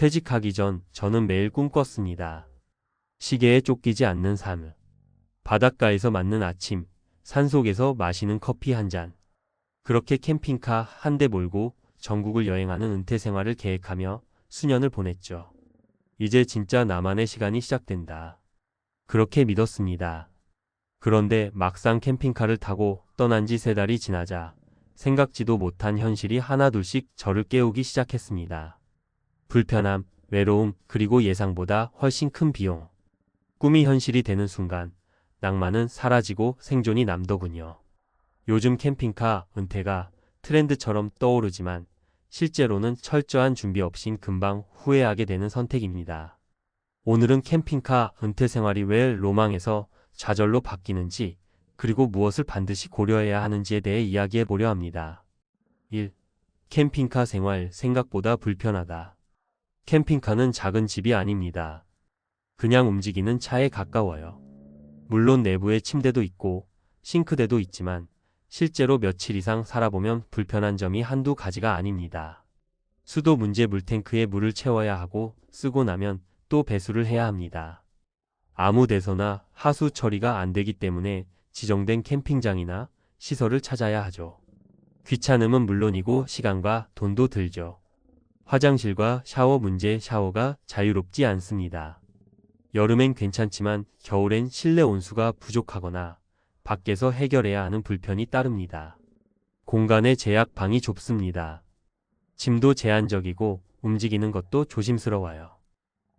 퇴직하기 전 저는 매일 꿈꿨습니다. 시계에 쫓기지 않는 삶을. 바닷가에서 맞는 아침, 산속에서 마시는 커피 한 잔. 그렇게 캠핑카 한 대 몰고 전국을 여행하는 은퇴 생활을 계획하며 수년을 보냈죠. 이제 진짜 나만의 시간이 시작된다. 그렇게 믿었습니다. 그런데 막상 캠핑카를 타고 떠난 지 3달이 지나자 생각지도 못한 현실이 하나둘씩 저를 깨우기 시작했습니다. 불편함, 외로움, 그리고 예상보다 훨씬 큰 비용. 꿈이 현실이 되는 순간 낭만은 사라지고 생존이 남더군요. 요즘 캠핑카 은퇴가 트렌드처럼 떠오르지만 실제로는 철저한 준비 없인 금방 후회하게 되는 선택입니다. 오늘은 캠핑카 은퇴 생활이 왜 로망에서 좌절로 바뀌는지, 그리고 무엇을 반드시 고려해야 하는지에 대해 이야기해 보려 합니다. 1. 캠핑카 생활 생각보다 불편하다. 캠핑카는 작은 집이 아닙니다. 그냥 움직이는 차에 가까워요. 물론 내부에 침대도 있고 싱크대도 있지만 실제로 며칠 이상 살아보면 불편한 점이 한두 가지가 아닙니다. 수도 문제, 물탱크에 물을 채워야 하고 쓰고 나면 또 배수를 해야 합니다. 아무 데서나 하수 처리가 안 되기 때문에 지정된 캠핑장이나 시설을 찾아야 하죠. 귀찮음은 물론이고 시간과 돈도 들죠. 화장실과 샤워 문제, 샤워가 자유롭지 않습니다. 여름엔 괜찮지만 겨울엔 실내 온수가 부족하거나 밖에서 해결해야 하는 불편이 따릅니다. 공간의 제약, 방이 좁습니다. 짐도 제한적이고 움직이는 것도 조심스러워요.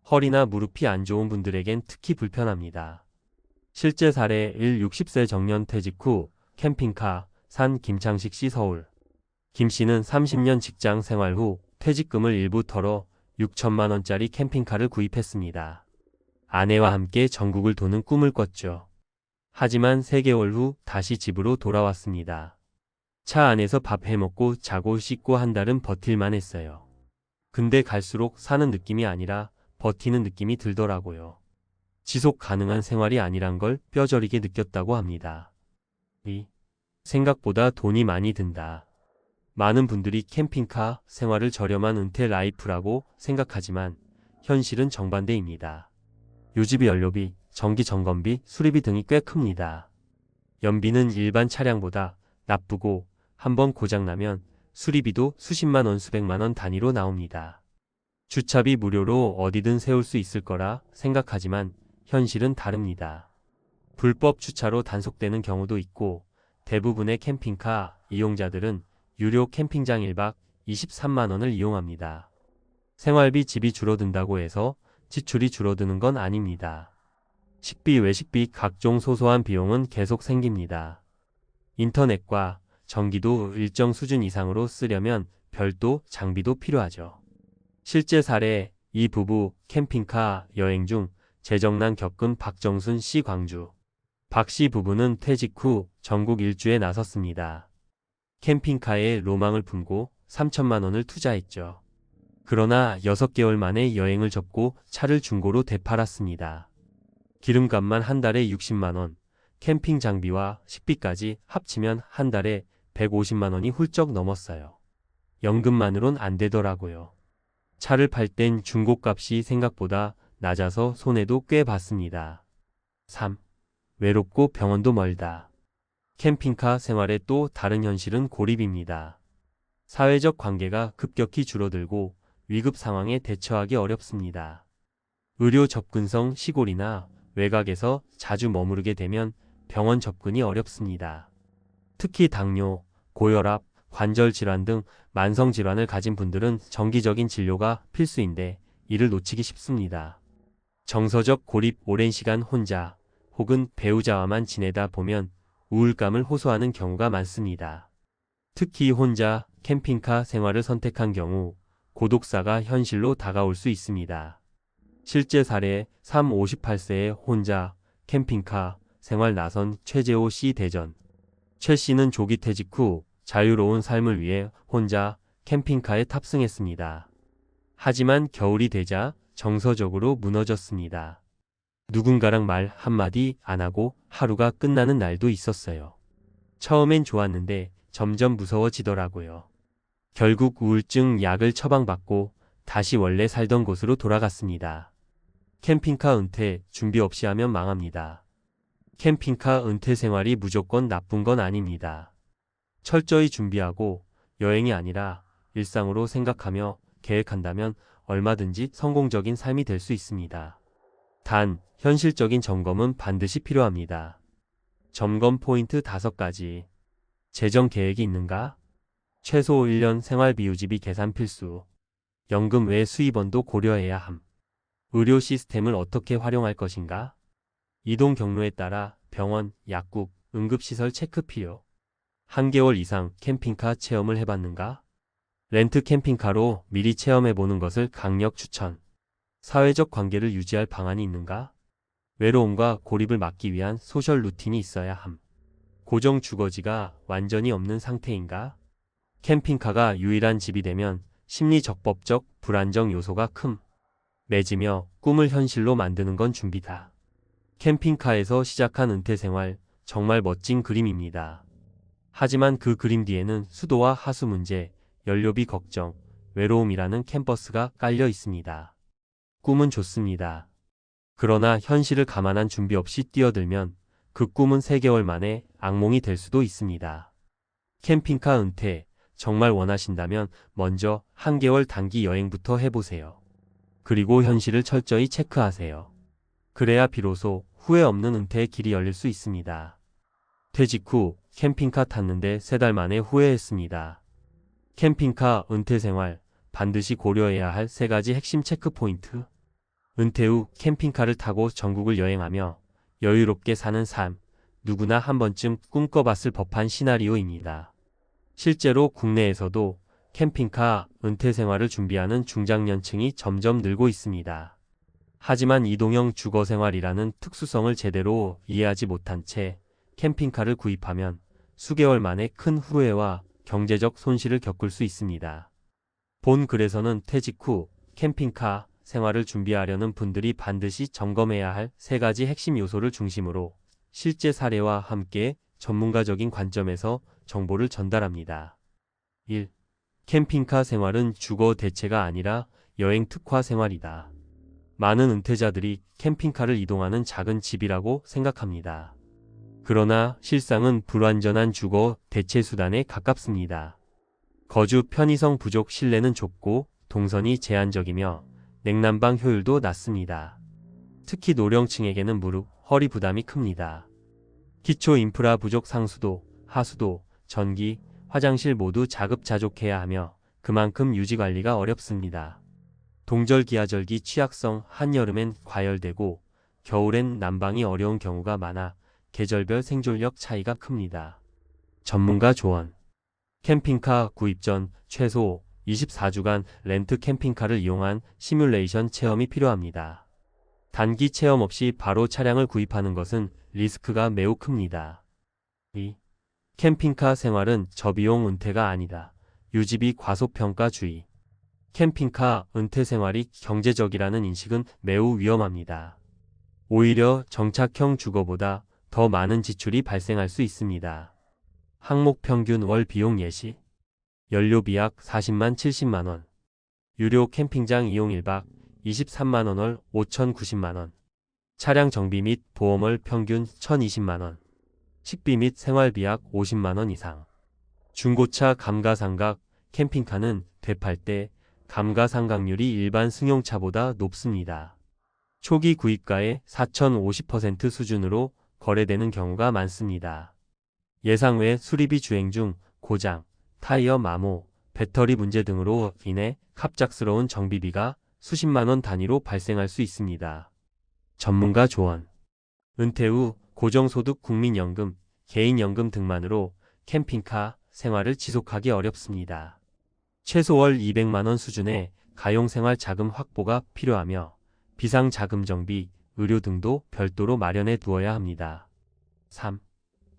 허리나 무릎이 안 좋은 분들에겐 특히 불편합니다. 실제 사례 60세 정년 퇴직 후 캠핑카 산 김창식 씨. 서울. 김 씨는 30년 직장 생활 후 퇴직금을 일부 털어 6천만 원짜리 캠핑카를 구입했습니다. 아내와 함께 전국을 도는 꿈을 꿨죠. 하지만 3개월 후 다시 집으로 돌아왔습니다. 차 안에서 밥 해먹고 자고 씻고 한 달은 버틸만 했어요. 근데 갈수록 사는 느낌이 아니라 버티는 느낌이 들더라고요. 지속 가능한 생활이 아니란 걸 뼈저리게 느꼈다고 합니다. 2. 생각보다 돈이 많이 든다. 많은 분들이 캠핑카 생활을 저렴한 은퇴 라이프라고 생각하지만 현실은 정반대입니다. 유지비, 연료비, 정기 점검비, 수리비 등이 꽤 큽니다. 연비는 일반 차량보다 나쁘고 한번 고장나면 수리비도 수십만 원, 수백만 원 단위로 나옵니다. 주차비 무료로 어디든 세울 수 있을 거라 생각하지만 현실은 다릅니다. 불법 주차로 단속되는 경우도 있고 대부분의 캠핑카 이용자들은 유료 캠핑장 1박 23만 원을 이용합니다. 생활비, 집이 줄어든다고 해서 지출이 줄어드는 건 아닙니다. 식비, 외식비, 각종 소소한 비용은 계속 생깁니다. 인터넷과 전기도 일정 수준 이상으로 쓰려면 별도 장비도 필요하죠. 실제 사례, 이 부부 캠핑카 여행 중 재정난 겪은 박정순 씨, 광주. 박 씨 부부는 퇴직 후 전국 일주에 나섰습니다. 캠핑카에 로망을 품고 3천만 원을 투자했죠. 그러나 6개월 만에 여행을 접고 차를 중고로 되팔았습니다. 기름값만 한 달에 60만 원, 캠핑 장비와 식비까지 합치면 한 달에 150만 원이 훌쩍 넘었어요. 연금만으론 안 되더라고요. 차를 팔 땐 중고값이 생각보다 낮아서 손해도 꽤 봤습니다. 3. 외롭고 병원도 멀다. 캠핑카 생활의 또 다른 현실은 고립입니다. 사회적 관계가 급격히 줄어들고 위급 상황에 대처하기 어렵습니다. 의료 접근성 시골이나 외곽에서 자주 머무르게 되면 병원 접근이 어렵습니다. 특히 당뇨, 고혈압, 관절 질환 등 만성 질환을 가진 분들은 정기적인 진료가 필수인데 이를 놓치기 쉽습니다. 정서적 고립, 오랜 시간 혼자 혹은 배우자와만 지내다 보면 우울감을 호소하는 경우가 많습니다. 특히 혼자 캠핑카 생활을 선택한 경우 고독사가 현실로 다가올 수 있습니다. 실제 사례 58세에 혼자 캠핑카 생활 나선 최재호 씨. 대전. 최 씨는 조기 퇴직 후 자유로운 삶을 위해 혼자 캠핑카에 탑승했습니다. 하지만 겨울이 되자 정서적으로 무너졌습니다. 누군가랑 말 한마디 안 하고 하루가 끝나는 날도 있었어요. 처음엔 좋았는데 점점 무서워지더라고요. 결국 우울증 약을 처방받고 다시 원래 살던 곳으로 돌아갔습니다. 캠핑카 은퇴 준비 없이 하면 망합니다. 캠핑카 은퇴 생활이 무조건 나쁜 건 아닙니다. 철저히 준비하고 여행이 아니라 일상으로 생각하며 계획한다면 얼마든지 성공적인 삶이 될 수 있습니다. 단, 현실적인 점검은 반드시 필요합니다. 점검 포인트 5가지. 재정 계획이 있는가? 최소 1년 생활비 유지비 계산 필수. 연금 외 수입원도 고려해야 함. 의료 시스템을 어떻게 활용할 것인가? 이동 경로에 따라 병원, 약국, 응급시설 체크 필요. 한개월 이상 캠핑카 체험을 해봤는가? 렌트 캠핑카로 미리 체험해보는 것을 강력 추천. 사회적 관계를 유지할 방안이 있는가? 외로움과 고립을 막기 위한 소셜 루틴이 있어야 함. 고정 주거지가 완전히 없는 상태인가? 캠핑카가 유일한 집이 되면 심리적법적 불안정 요소가 큼. 맺으며 꿈을 현실로 만드는 건 준비다. 캠핑카에서 시작한 은퇴 생활, 정말 멋진 그림입니다. 하지만 그 그림 뒤에는 수도와 하수 문제, 연료비 걱정, 외로움이라는 캔버스가 깔려 있습니다. 꿈은 좋습니다. 그러나 현실을 감안한 준비 없이 뛰어들면 그 꿈은 3개월 만에 악몽이 될 수도 있습니다. 캠핑카 은퇴, 정말 원하신다면 먼저 한개월 단기 여행부터 해보세요. 그리고 현실을 철저히 체크하세요. 그래야 비로소 후회 없는 은퇴의 길이 열릴 수 있습니다. 퇴직 후 캠핑카 탔는데 3달 만에 후회했습니다. 캠핑카 은퇴 생활, 반드시 고려해야 할 3가지 핵심 체크 포인트. 은퇴 후 캠핑카를 타고 전국을 여행하며 여유롭게 사는 삶, 누구나 한 번쯤 꿈꿔봤을 법한 시나리오입니다. 실제로 국내에서도 캠핑카 은퇴 생활을 준비하는 중장년층이 점점 늘고 있습니다. 하지만 이동형 주거 생활이라는 특수성을 제대로 이해하지 못한 채 캠핑카를 구입하면 수개월 만에 큰 후회와 경제적 손실을 겪을 수 있습니다. 본 글에서는 퇴직 후 캠핑카 생활을 준비하려는 분들이 반드시 점검해야 할 3가지 핵심 요소를 중심으로 실제 사례와 함께 전문가적인 관점에서 정보를 전달합니다. 1. 캠핑카 생활은 주거 대체가 아니라 여행 특화 생활이다. 많은 은퇴자들이 캠핑카를 이동하는 작은 집이라고 생각합니다. 그러나 실상은 불완전한 주거 대체 수단에 가깝습니다. 거주 편의성 부족, 실내는 좁고 동선이 제한적이며 냉난방 효율도 낮습니다. 특히 노령층에게는 무릎, 허리 부담이 큽니다. 기초 인프라 부족, 상수도, 하수도, 전기, 화장실 모두 자급자족해야 하며 그만큼 유지관리가 어렵습니다. 동절기하절기 취약성, 한여름엔 과열되고 겨울엔 난방이 어려운 경우가 많아 계절별 생존력 차이가 큽니다. 전문가 조언. 캠핑카 구입 전 최소 24주간 렌트 캠핑카를 이용한 시뮬레이션 체험이 필요합니다. 단기 체험 없이 바로 차량을 구입하는 것은 리스크가 매우 큽니다. 2. 캠핑카 생활은 저비용 은퇴가 아니다. 유지비 과소평가주의. 캠핑카 은퇴 생활이 경제적이라는 인식은 매우 위험합니다. 오히려 정착형 주거보다 더 많은 지출이 발생할 수 있습니다. 항목 평균 월 비용 예시. 연료비 약 40만 70만원. 유료 캠핑장 이용 1박 23만원 월 5,090만원. 차량 정비 및 보험 월 평균 1,020만원. 식비 및 생활비 약 50만원 이상. 중고차 감가상각. 캠핑카는 되팔 때 감가상각률이 일반 승용차보다 높습니다. 초기 구입가의 4,050% 수준으로 거래되는 경우가 많습니다. 예상 외 수리비, 주행 중 고장, 타이어 마모, 배터리 문제 등으로 인해 갑작스러운 정비비가 수십만원 단위로 발생할 수 있습니다. 전문가 조언. 은퇴 후 고정소득 국민연금, 개인연금 등만으로 캠핑카 생활을 지속하기 어렵습니다. 최소 월 200만원 수준의 가용생활 자금 확보가 필요하며 비상자금 정비, 의료 등도 별도로 마련해 두어야 합니다. 3.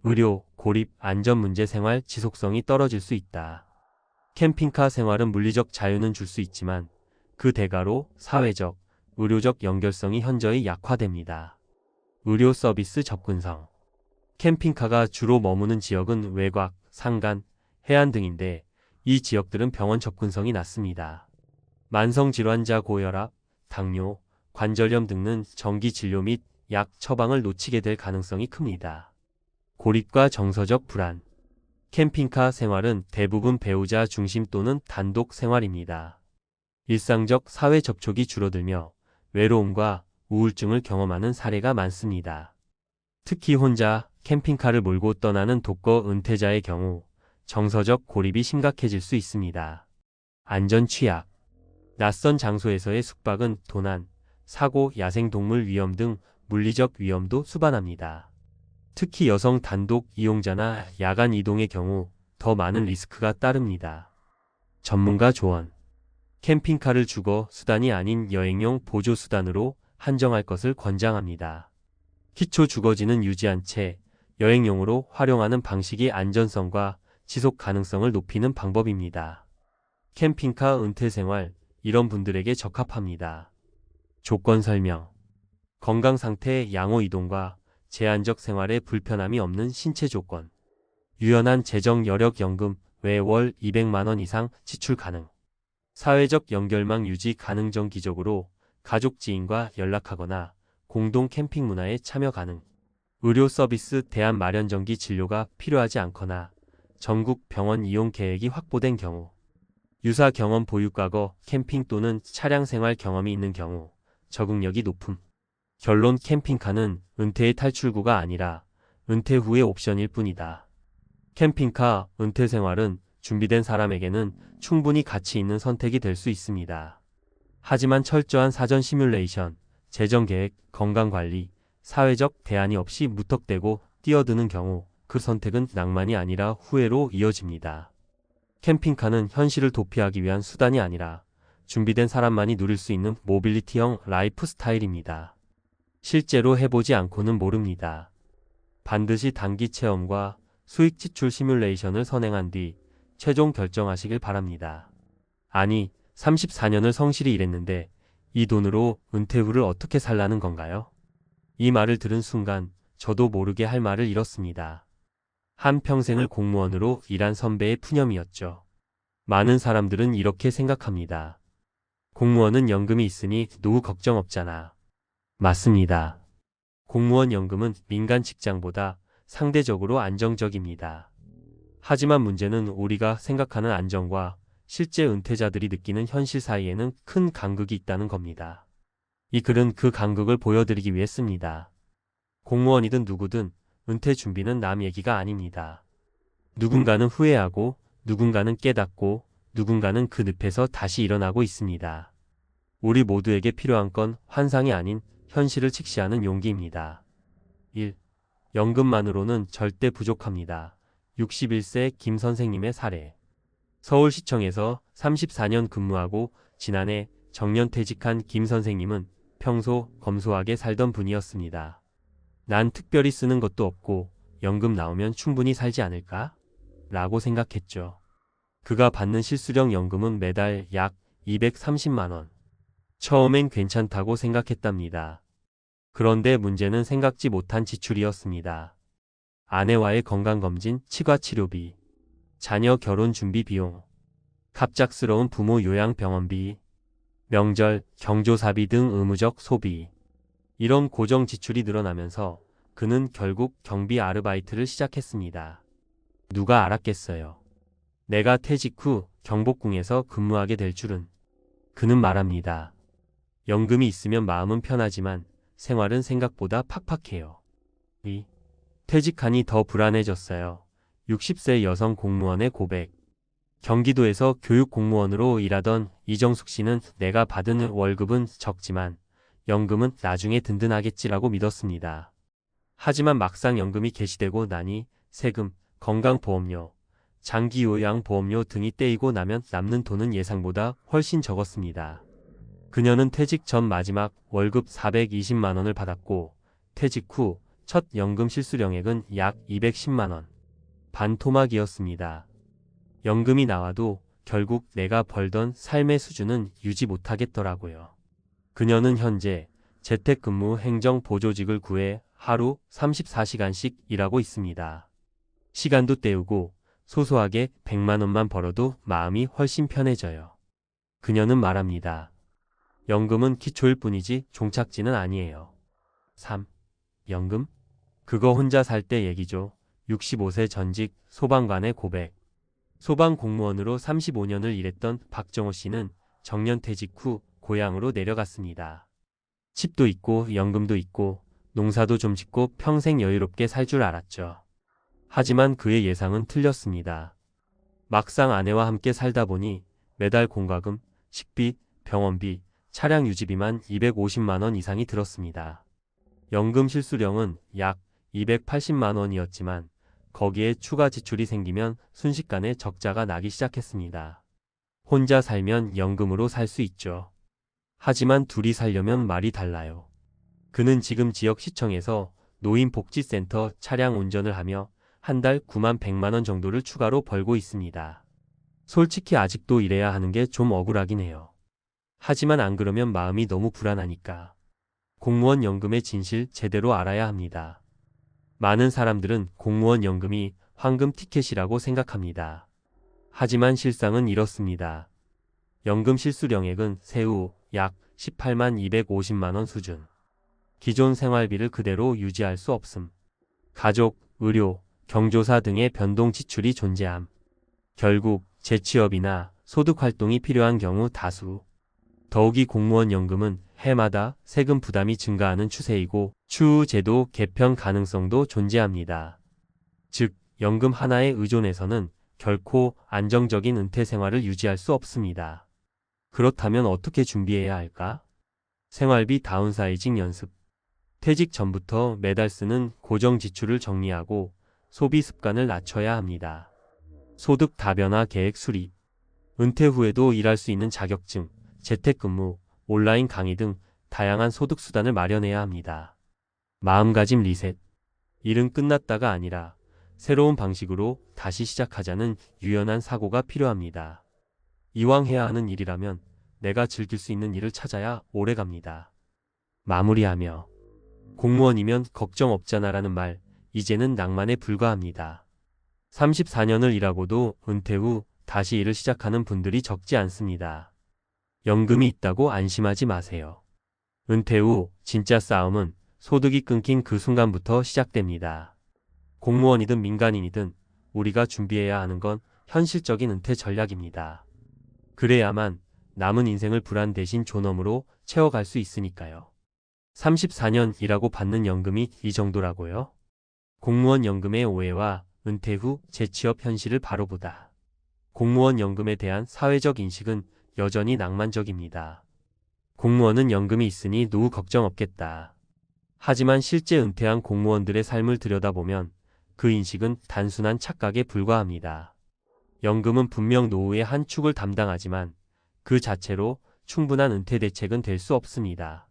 의료, 고립, 안전 문제. 생활 지속성이 떨어질 수 있다. 캠핑카 생활은 물리적 자유는 줄 수 있지만 그 대가로 사회적, 의료적 연결성이 현저히 약화됩니다. 의료 서비스 접근성. 캠핑카가 주로 머무는 지역은 외곽, 산간, 해안 등인데 이 지역들은 병원 접근성이 낮습니다. 만성질환자 고혈압, 당뇨, 관절염 등은 정기 진료 및 약 처방을 놓치게 될 가능성이 큽니다. 고립과 정서적 불안. 캠핑카 생활은 대부분 배우자 중심 또는 단독 생활입니다. 일상적 사회 접촉이 줄어들며 외로움과 우울증을 경험하는 사례가 많습니다. 특히 혼자 캠핑카를 몰고 떠나는 독거 은퇴자의 경우 정서적 고립이 심각해질 수 있습니다. 안전 취약. 낯선 장소에서의 숙박은 도난, 사고, 야생동물 위험 등 물리적 위험도 수반합니다. 특히 여성 단독 이용자나 야간 이동의 경우 더 많은 리스크가 따릅니다. 전문가 조언. 캠핑카를 주거 수단이 아닌 여행용 보조 수단으로 한정할 것을 권장합니다. 기초 주거지는 유지한 채 여행용으로 활용하는 방식이 안전성과 지속 가능성을 높이는 방법입니다. 캠핑카 은퇴 생활, 이런 분들에게 적합합니다. 조건 설명. 건강 상태, 양호 이동과 제한적 생활에 불편함이 없는 신체 조건. 유연한 재정 여력 연금 외 월 200만 원 이상 지출 가능. 사회적 연결망 유지 가능. 정기적으로 가족 지인과 연락하거나 공동 캠핑 문화에 참여 가능. 의료 서비스 대안 마련. 정기 진료가 필요하지 않거나 전국 병원 이용 계획이 확보된 경우. 유사 경험 보유 과거 캠핑 또는 차량 생활 경험이 있는 경우. 적응력이 높음. 결론. 캠핑카는 은퇴의 탈출구가 아니라 은퇴 후의 옵션일 뿐이다. 캠핑카 은퇴 생활은 준비된 사람에게는 충분히 가치 있는 선택이 될 수 있습니다. 하지만 철저한 사전 시뮬레이션, 재정 계획, 건강 관리, 사회적 대안이 없이 무턱대고 뛰어드는 경우 그 선택은 낭만이 아니라 후회로 이어집니다. 캠핑카는 현실을 도피하기 위한 수단이 아니라 준비된 사람만이 누릴 수 있는 모빌리티형 라이프 스타일입니다. 실제로 해보지 않고는 모릅니다. 반드시 단기 체험과 수익 지출 시뮬레이션을 선행한 뒤 최종 결정하시길 바랍니다. 아니, 34년을 성실히 일했는데 이 돈으로 은퇴 후를 어떻게 살라는 건가요? 이 말을 들은 순간 저도 모르게 할 말을 잃었습니다. 한평생을 공무원으로 일한 선배의 푸념이었죠. 많은 사람들은 이렇게 생각합니다. 공무원은 연금이 있으니 노후 걱정 없잖아. 맞습니다. 공무원 연금은 민간 직장보다 상대적으로 안정적입니다. 하지만 문제는 우리가 생각하는 안정과 실제 은퇴자들이 느끼는 현실 사이에는 큰 간극이 있다는 겁니다. 이 글은 그 간극을 보여드리기 위해 씁니다. 공무원이든 누구든 은퇴 준비는 남 얘기가 아닙니다. 누군가는 후회하고 누군가는 깨닫고 누군가는 그 늪에서 다시 일어나고 있습니다. 우리 모두에게 필요한 건 환상이 아닌 현실을 직시하는 용기입니다. 1. 연금만으로는 절대 부족합니다. 61세 김 선생님의 사례. 서울시청에서 34년 근무하고 지난해 정년퇴직한 김 선생님은 평소 검소하게 살던 분이었습니다. 난 특별히 쓰는 것도 없고 연금 나오면 충분히 살지 않을까? 라고 생각했죠. 그가 받는 실수령 연금은 매달 약 230만 원. 처음엔 괜찮다고 생각했답니다. 그런데 문제는 생각지 못한 지출이었습니다. 아내와의 건강검진, 치과치료비, 자녀 결혼 준비 비용, 갑작스러운 부모 요양 병원비, 명절, 경조사비 등 의무적 소비. 이런 고정 지출이 늘어나면서 그는 결국 경비 아르바이트를 시작했습니다. 누가 알았겠어요. 내가 퇴직 후 경복궁에서 근무하게 될 줄은. 그는 말합니다. 연금이 있으면 마음은 편하지만 생활은 생각보다 팍팍해요. 퇴직하니 더 불안해졌어요. 60세 여성 공무원의 고백. 경기도에서 교육공무원으로 일하던 이정숙 씨는 내가 받은 월급은 적지만 연금은 나중에 든든하겠지라고 믿었습니다. 하지만 막상 연금이 개시되고 나니 세금, 건강보험료, 장기요양보험료 등이 떼이고 나면 남는 돈은 예상보다 훨씬 적었습니다. 그녀는 퇴직 전 마지막 월급 420만 원을 받았고 퇴직 후 첫 연금 실수령액은 약 210만 원. 반토막이었습니다. 연금이 나와도 결국 내가 벌던 삶의 수준은 유지 못하겠더라고요. 그녀는 현재 재택근무 행정보조직을 구해 하루 34시간씩 일하고 있습니다. 시간도 때우고 소소하게 100만 원만 벌어도 마음이 훨씬 편해져요. 그녀는 말합니다. 연금은 기초일 뿐이지 종착지는 아니에요. 3. 연금? 그거 혼자 살 때 얘기죠. 65세 전직 소방관의 고백. 소방 공무원으로 35년을 일했던 박정호 씨는 정년퇴직 후 고향으로 내려갔습니다. 집도 있고 연금도 있고 농사도 좀 짓고 평생 여유롭게 살 줄 알았죠. 하지만 그의 예상은 틀렸습니다. 막상 아내와 함께 살다 보니 매달 공과금, 식비, 병원비, 차량 유지비만 250만 원 이상이 들었습니다. 연금 실수령은 약 280만 원이었지만 거기에 추가 지출이 생기면 순식간에 적자가 나기 시작했습니다. 혼자 살면 연금으로 살 수 있죠. 하지만 둘이 살려면 말이 달라요. 그는 지금 지역 시청에서 노인복지센터 차량 운전을 하며 한 달 9만 100만 원 정도를 추가로 벌고 있습니다. 솔직히 아직도 일해야 하는 게 좀 억울하긴 해요. 하지만 안 그러면 마음이 너무 불안하니까. 공무원 연금의 진실 제대로 알아야 합니다. 많은 사람들은 공무원 연금이 황금 티켓이라고 생각합니다. 하지만 실상은 이렇습니다. 연금 실수령액은 세후 약 18만 250만 원 수준. 기존 생활비를 그대로 유지할 수 없음. 가족, 의료, 경조사 등의 변동 지출이 존재함. 결국 재취업이나 소득 활동이 필요한 경우 다수. 더욱이 공무원 연금은 해마다 세금 부담이 증가하는 추세이고 추후 제도 개편 가능성도 존재합니다. 즉, 연금 하나에 의존해서는 결코 안정적인 은퇴 생활을 유지할 수 없습니다. 그렇다면 어떻게 준비해야 할까? 생활비 다운사이징 연습. 퇴직 전부터 매달 쓰는 고정 지출을 정리하고 소비 습관을 낮춰야 합니다. 소득 다변화 계획 수립. 은퇴 후에도 일할 수 있는 자격증, 재택근무, 온라인 강의 등 다양한 소득 수단을 마련해야 합니다. 마음가짐 리셋. 일은 끝났다가 아니라 새로운 방식으로 다시 시작하자는 유연한 사고가 필요합니다. 이왕 해야 하는 일이라면 내가 즐길 수 있는 일을 찾아야 오래 갑니다. 마무리하며 공무원이면 걱정 없잖아라는 말, 이제는 낭만에 불과합니다. 34년을 일하고도 은퇴 후 다시 일을 시작하는 분들이 적지 않습니다. 연금이 있다고 안심하지 마세요. 은퇴 후 진짜 싸움은 소득이 끊긴 그 순간부터 시작됩니다. 공무원이든 민간인이든 우리가 준비해야 하는 건 현실적인 은퇴 전략입니다. 그래야만 남은 인생을 불안 대신 존엄으로 채워갈 수 있으니까요. 34년 일하고 받는 연금이 이 정도라고요? 공무원 연금의 오해와 은퇴 후 재취업 현실을 바로 보다. 공무원 연금에 대한 사회적 인식은 여전히 낭만적입니다. 공무원은 연금이 있으니 노후 걱정 없겠다. 하지만 실제 은퇴한 공무원들의 삶을 들여다보면 그 인식은 단순한 착각에 불과합니다. 연금은 분명 노후의 한 축을 담당하지만 그 자체로 충분한 은퇴 대책은 될 수 없습니다.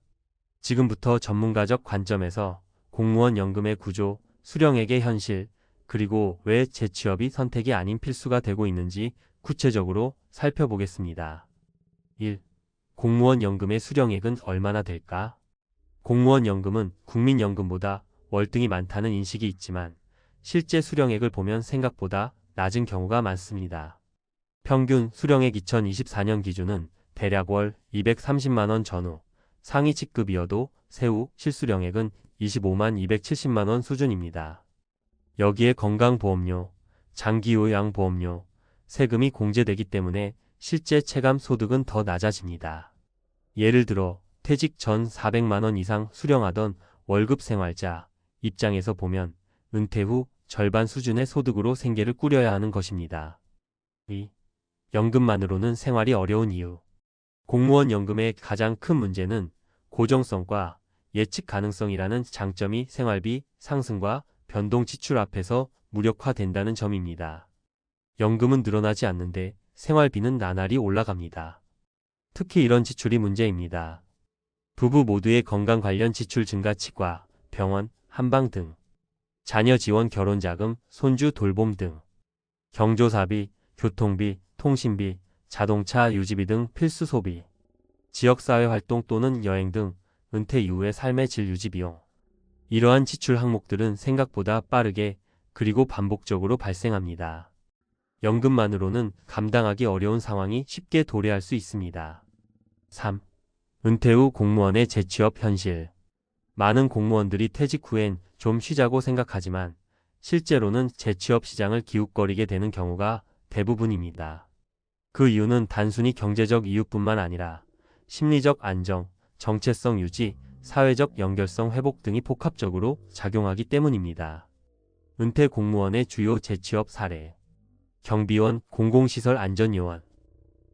지금부터 전문가적 관점에서 공무원 연금의 구조, 수령액의 현실, 그리고 왜 재취업이 선택이 아닌 필수가 되고 있는지 구체적으로 살펴보겠습니다. 1. 공무원 연금의 수령액은 얼마나 될까? 공무원 연금은 국민연금보다 월등히 많다는 인식이 있지만 실제 수령액을 보면 생각보다 낮은 경우가 많습니다. 평균 수령액 2024년 기준은 대략 월 230만 원 전후, 상위 직급이어도 세후 실수령액은 25만 270만 원 수준입니다. 여기에 건강보험료, 장기요양보험료, 세금이 공제되기 때문에 실제 체감 소득은 더 낮아집니다. 예를 들어 퇴직 전 400만 원 이상 수령하던 월급 생활자 입장에서 보면 은퇴 후 절반 수준의 소득으로 생계를 꾸려야 하는 것입니다. 2. 연금만으로는 생활이 어려운 이유. 공무원 연금의 가장 큰 문제는 고정성과 예측 가능성이라는 장점이 생활비 상승과 변동 지출 앞에서 무력화된다는 점입니다. 연금은 늘어나지 않는데 생활비는 나날이 올라갑니다. 특히 이런 지출이 문제입니다. 부부 모두의 건강 관련 지출 증가 치과, 병원, 한방 등, 자녀 지원 결혼자금, 손주 돌봄 등, 경조사비, 교통비, 통신비, 자동차 유지비 등 필수 소비, 지역사회활동 또는 여행 등 은퇴 이후의 삶의 질 유지 비용. 이러한 지출 항목들은 생각보다 빠르게 그리고 반복적으로 발생합니다. 연금만으로는 감당하기 어려운 상황이 쉽게 도래할 수 있습니다. 3. 은퇴 후 공무원의 재취업 현실. 많은 공무원들이 퇴직 후엔 좀 쉬자고 생각하지만 실제로는 재취업 시장을 기웃거리게 되는 경우가 대부분입니다. 그 이유는 단순히 경제적 이유뿐만 아니라 심리적 안정, 정체성 유지, 사회적 연결성 회복 등이 복합적으로 작용하기 때문입니다. 은퇴 공무원의 주요 재취업 사례. 경비원, 공공시설 안전요원.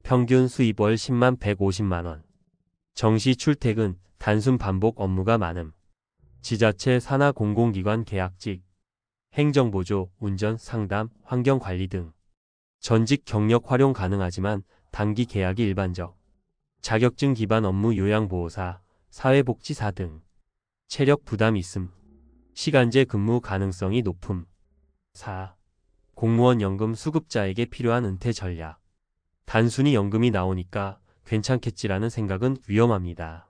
평균 수입 월 10만 150만 원. 정시 출퇴근, 단순 반복 업무가 많음. 지자체 산하 공공기관 계약직. 행정보조, 운전, 상담, 환경관리 등. 전직 경력 활용 가능하지만 단기 계약이 일반적. 자격증 기반 업무 요양보호사, 사회복지사 등. 체력 부담 있음. 시간제 근무 가능성이 높음. 4. 공무원 연금 수급자에게 필요한 은퇴 전략. 단순히 연금이 나오니까 괜찮겠지라는 생각은 위험합니다.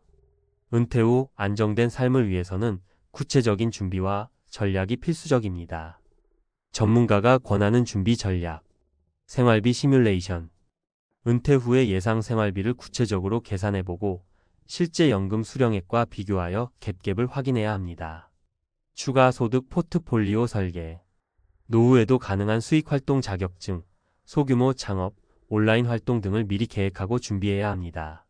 은퇴 후 안정된 삶을 위해서는 구체적인 준비와 전략이 필수적입니다. 전문가가 권하는 준비 전략. 생활비 시뮬레이션. 은퇴 후의 예상 생활비를 구체적으로 계산해보고 실제 연금 수령액과 비교하여 갭을 확인해야 합니다. 추가 소득 포트폴리오 설계. 노후에도 가능한 수익활동 자격증, 소규모 창업, 온라인 활동 등을 미리 계획하고 준비해야 합니다.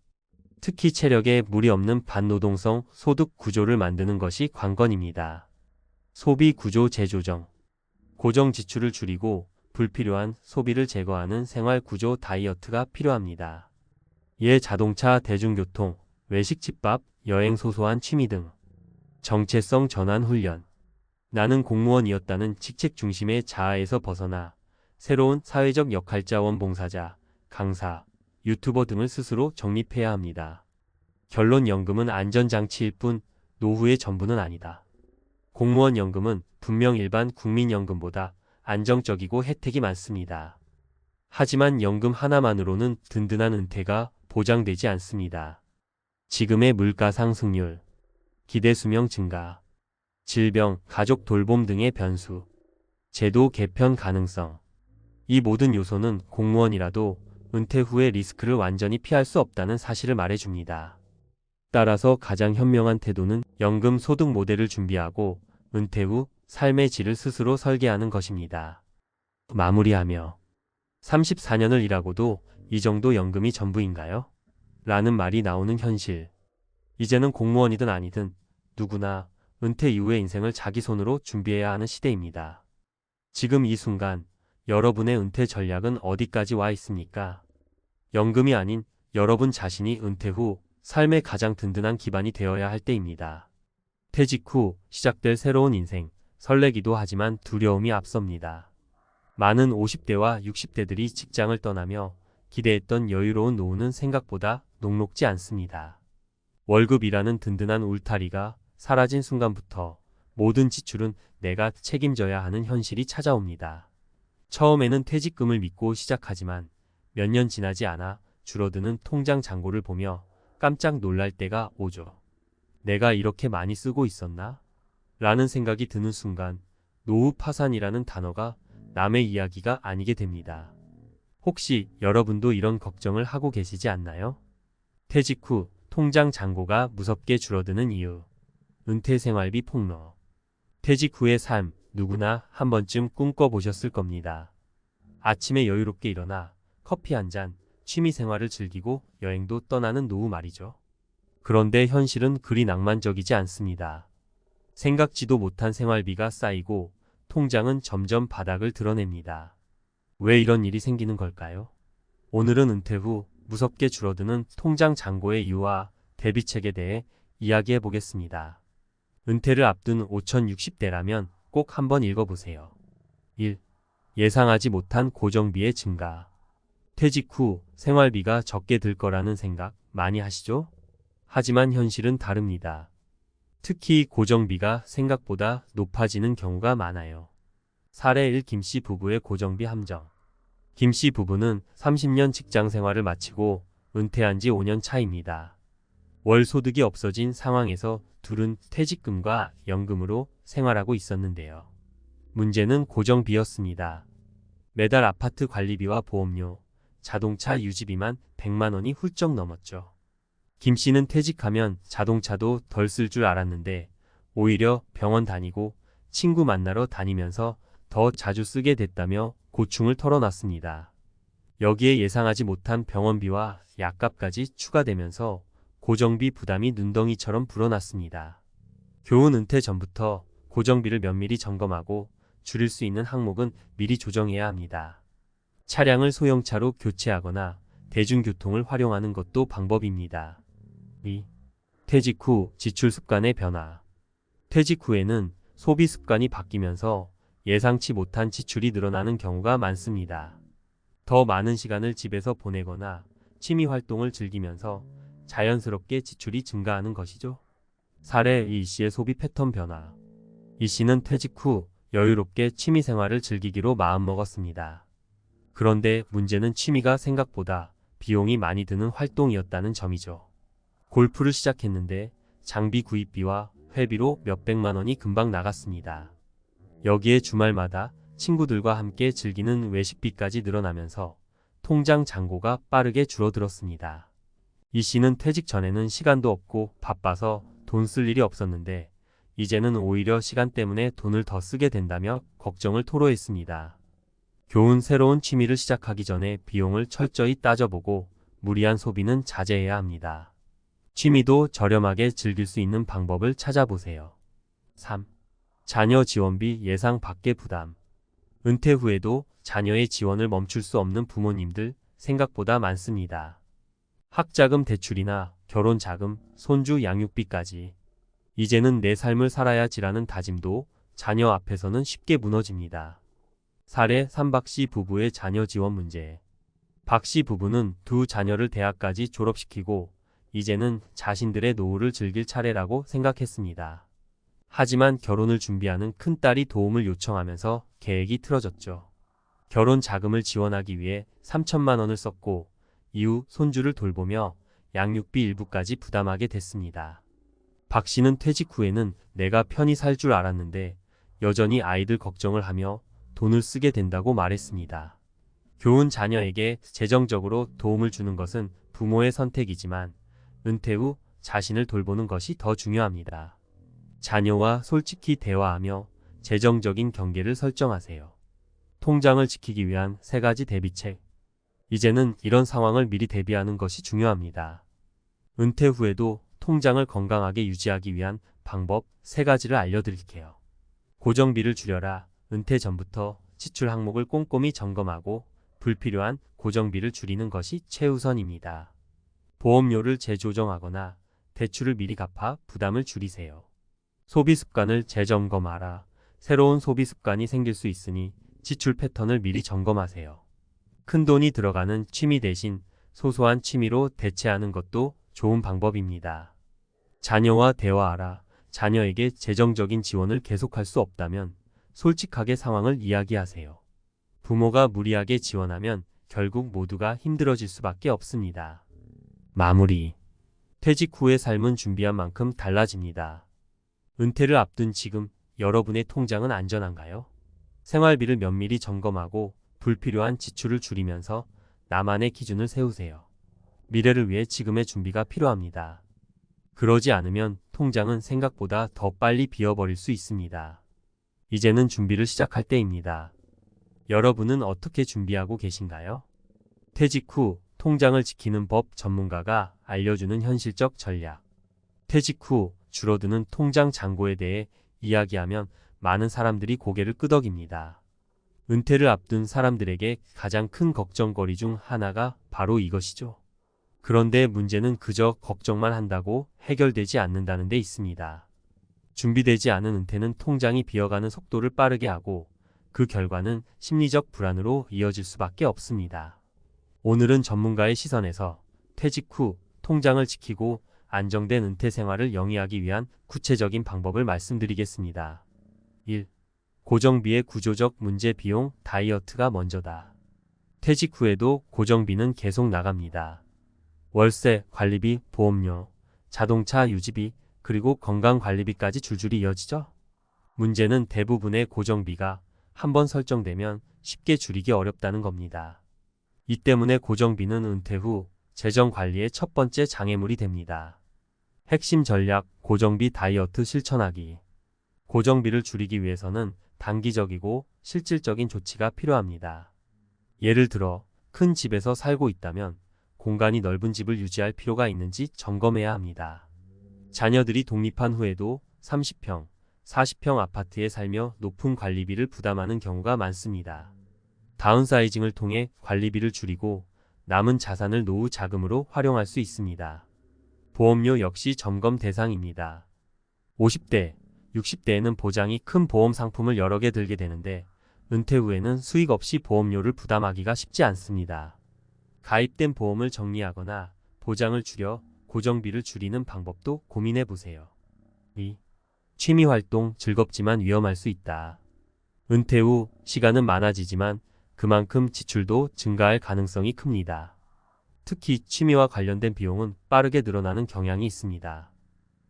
특히 체력에 무리 없는 반노동성 소득 구조를 만드는 것이 관건입니다. 소비 구조 재조정. 고정 지출을 줄이고 불필요한 소비를 제거하는 생활 구조 다이어트가 필요합니다. 이에 자동차, 대중교통, 외식 집밥, 여행 소소한 취미 등. 정체성 전환 훈련. 나는 공무원이었다는 직책 중심의 자아에서 벗어나 새로운 사회적 역할자원 봉사자, 강사, 유튜버 등을 스스로 정립해야 합니다. 결론 연금은 안전장치일 뿐 노후의 전부는 아니다. 공무원 연금은 분명 일반 국민연금보다 안정적이고 혜택이 많습니다. 하지만 연금 하나만으로는 든든한 은퇴가 보장되지 않습니다. 지금의 물가 상승률, 기대 수명 증가, 질병, 가족 돌봄 등의 변수, 제도 개편 가능성. 이 모든 요소는 공무원이라도 은퇴 후의 리스크를 완전히 피할 수 없다는 사실을 말해줍니다. 따라서 가장 현명한 태도는 연금 소득 모델을 준비하고 은퇴 후 삶의 질을 스스로 설계하는 것입니다. 마무리하며 34년을 일하고도 이 정도 연금이 전부인가요? 라는 말이 나오는 현실. 이제는 공무원이든 아니든 누구나 은퇴 이후의 인생을 자기 손으로 준비해야 하는 시대입니다. 지금 이 순간 여러분의 은퇴 전략은 어디까지 와 있습니까? 연금이 아닌 여러분 자신이 은퇴 후 삶의 가장 든든한 기반이 되어야 할 때입니다. 퇴직 후 시작될 새로운 인생, 설레기도 하지만 두려움이 앞섭니다. 많은 50대와 60대들이 직장을 떠나며 기대했던 여유로운 노후는 생각보다 녹록지 않습니다. 월급이라는 든든한 울타리가 사라진 순간부터 모든 지출은 내가 책임져야 하는 현실이 찾아옵니다. 처음에는 퇴직금을 믿고 시작하지만 몇 년 지나지 않아 줄어드는 통장 잔고를 보며 깜짝 놀랄 때가 오죠. 내가 이렇게 많이 쓰고 있었나? 라는 생각이 드는 순간 노후 파산이라는 단어가 남의 이야기가 아니게 됩니다. 혹시 여러분도 이런 걱정을 하고 계시지 않나요? 퇴직 후 통장 잔고가 무섭게 줄어드는 이유. 은퇴 생활비 폭로. 퇴직 후의 삶, 누구나 한 번쯤 꿈꿔보셨을 겁니다. 아침에 여유롭게 일어나 커피 한 잔, 취미 생활을 즐기고 여행도 떠나는 노후 말이죠. 그런데 현실은 그리 낭만적이지 않습니다. 생각지도 못한 생활비가 쌓이고 통장은 점점 바닥을 드러냅니다. 왜 이런 일이 생기는 걸까요? 오늘은 은퇴 후 무섭게 줄어드는 통장 잔고의 이유와 대비책에 대해 이야기해 보겠습니다. 은퇴를 앞둔 5060대라면 꼭 한번 읽어보세요. 1. 예상하지 못한 고정비의 증가. 퇴직 후 생활비가 적게 들 거라는 생각 많이 하시죠? 하지만 현실은 다릅니다. 특히 고정비가 생각보다 높아지는 경우가 많아요. 사례 1. 김씨 부부의 고정비 함정. 김씨 부부는 30년 직장 생활을 마치고 은퇴한 지 5년 차입니다. 월 소득이 없어진 상황에서 둘은 퇴직금과 연금으로 생활하고 있었는데요. 문제는 고정비였습니다. 매달 아파트 관리비와 보험료, 자동차 유지비만 100만 원이 훌쩍 넘었죠. 김 씨는 퇴직하면 자동차도 덜 쓸 줄 알았는데 오히려 병원 다니고 친구 만나러 다니면서 더 자주 쓰게 됐다며 고충을 털어놨습니다. 여기에 예상하지 못한 병원비와 약값까지 추가되면서 고정비 부담이 눈덩이처럼 불어났습니다. 교훈 은퇴 전부터 고정비를 면밀히 점검하고 줄일 수 있는 항목은 미리 조정해야 합니다. 차량을 소형차로 교체하거나 대중교통을 활용하는 것도 방법입니다. 2. 퇴직 후 지출 습관의 변화. 퇴직 후에는 소비 습관이 바뀌면서 예상치 못한 지출이 늘어나는 경우가 많습니다. 더 많은 시간을 집에서 보내거나 취미 활동을 즐기면서 자연스럽게 지출이 증가하는 것이죠. 사례 이 씨의 소비 패턴 변화. 이 씨는 퇴직 후 여유롭게 취미 생활을 즐기기로 마음먹었습니다. 그런데 문제는 취미가 생각보다 비용이 많이 드는 활동이었다는 점이죠. 골프를 시작했는데 장비 구입비와 회비로 몇백만 원이 금방 나갔습니다. 여기에 주말마다 친구들과 함께 즐기는 외식비까지 늘어나면서 통장 잔고가 빠르게 줄어들었습니다. 이 씨는 퇴직 전에는 시간도 없고 바빠서 돈 쓸 일이 없었는데 이제는 오히려 시간 때문에 돈을 더 쓰게 된다며 걱정을 토로했습니다. 교훈 새로운 취미를 시작하기 전에 비용을 철저히 따져보고 무리한 소비는 자제해야 합니다. 취미도 저렴하게 즐길 수 있는 방법을 찾아보세요. 3. 자녀 지원비 예상 밖의 부담. 은퇴 후에도 자녀의 지원을 멈출 수 없는 부모님들 생각보다 많습니다. 학자금 대출이나 결혼자금, 손주 양육비까지. 이제는 내 삶을 살아야지라는 다짐도 자녀 앞에서는 쉽게 무너집니다. 사례 3박 씨 부부의 자녀 지원 문제. 박 씨 부부는 두 자녀를 대학까지 졸업시키고 이제는 자신들의 노후를 즐길 차례라고 생각했습니다. 하지만 결혼을 준비하는 큰딸이 도움을 요청하면서 계획이 틀어졌죠. 결혼 자금을 지원하기 위해 3천만 원을 썼고 이후 손주를 돌보며 양육비 일부까지 부담하게 됐습니다. 박 씨는 퇴직 후에는 내가 편히 살 줄 알았는데 여전히 아이들 걱정을 하며 돈을 쓰게 된다고 말했습니다. 교훈 자녀에게 재정적으로 도움을 주는 것은 부모의 선택이지만 은퇴 후 자신을 돌보는 것이 더 중요합니다. 자녀와 솔직히 대화하며 재정적인 경계를 설정하세요. 통장을 지키기 위한 3가지 대비책. 이제는 이런 상황을 미리 대비하는 것이 중요합니다. 은퇴 후에도 통장을 건강하게 유지하기 위한 방법 3가지를 알려드릴게요. 고정비를 줄여라. 은퇴 전부터 지출 항목을 꼼꼼히 점검하고 불필요한 고정비를 줄이는 것이 최우선입니다. 보험료를 재조정하거나 대출을 미리 갚아 부담을 줄이세요. 소비 습관을 재점검하라. 새로운 소비 습관이 생길 수 있으니 지출 패턴을 미리 점검하세요. 큰돈이 들어가는 취미 대신 소소한 취미로 대체하는 것도 좋은 방법입니다. 자녀와 대화하라. 자녀에게 재정적인 지원을 계속할 수 없다면 솔직하게 상황을 이야기하세요. 부모가 무리하게 지원하면 결국 모두가 힘들어질 수밖에 없습니다. 마무리. 퇴직 후의 삶은 준비한 만큼 달라집니다. 은퇴를 앞둔 지금 여러분의 통장은 안전한가요? 생활비를 면밀히 점검하고 불필요한 지출을 줄이면서 나만의 기준을 세우세요. 미래를 위해 지금의 준비가 필요합니다. 그러지 않으면 통장은 생각보다 더 빨리 비어버릴 수 있습니다. 이제는 준비를 시작할 때입니다. 여러분은 어떻게 준비하고 계신가요? 퇴직 후 통장을 지키는 법 전문가가 알려주는 현실적 전략. 퇴직 후 줄어드는 통장 잔고에 대해 이야기하면 많은 사람들이 고개를 끄덕입니다. 은퇴를 앞둔 사람들에게 가장 큰 걱정거리 중 하나가 바로 이것이죠. 그런데 문제는 그저 걱정만 한다고 해결되지 않는다는 데 있습니다. 준비되지 않은 은퇴는 통장이 비어가는 속도를 빠르게 하고 그 결과는 심리적 불안으로 이어질 수밖에 없습니다. 오늘은 전문가의 시선에서 퇴직 후 통장을 지키고 안정된 은퇴 생활을 영위하기 위한 구체적인 방법을 말씀드리겠습니다. 1. 고정비의 구조적 문제. 비용 다이어트가 먼저다. 퇴직 후에도 고정비는 계속 나갑니다. 월세, 관리비, 보험료, 자동차 유지비, 그리고 건강관리비까지 줄줄이 이어지죠. 문제는 대부분의 고정비가 한번 설정되면 쉽게 줄이기 어렵다는 겁니다. 이 때문에 고정비는 은퇴 후 재정 관리의 첫 번째 장애물이 됩니다. 핵심 전략, 고정비 다이어트 실천하기. 고정비를 줄이기 위해서는 단기적이고 실질적인 조치가 필요합니다. 예를 들어 큰 집에서 살고 있다면 공간이 넓은 집을 유지할 필요가 있는지 점검해야 합니다. 자녀들이 독립한 후에도 30평, 40평 아파트에 살며 높은 관리비를 부담하는 경우가 많습니다. 다운사이징을 통해 관리비를 줄이고 남은 자산을 노후 자금으로 활용할 수 있습니다. 보험료 역시 점검 대상입니다. 50대, 60대에는 보장이 큰 보험 상품을 여러 개 들게 되는데 은퇴 후에는 수익 없이 보험료를 부담하기가 쉽지 않습니다. 가입된 보험을 정리하거나 보장을 줄여 고정비를 줄이는 방법도 고민해 보세요. 2. 취미활동 즐겁지만 위험할 수 있다. 은퇴 후 시간은 많아지지만 그만큼 지출도 증가할 가능성이 큽니다. 특히 취미와 관련된 비용은 빠르게 늘어나는 경향이 있습니다.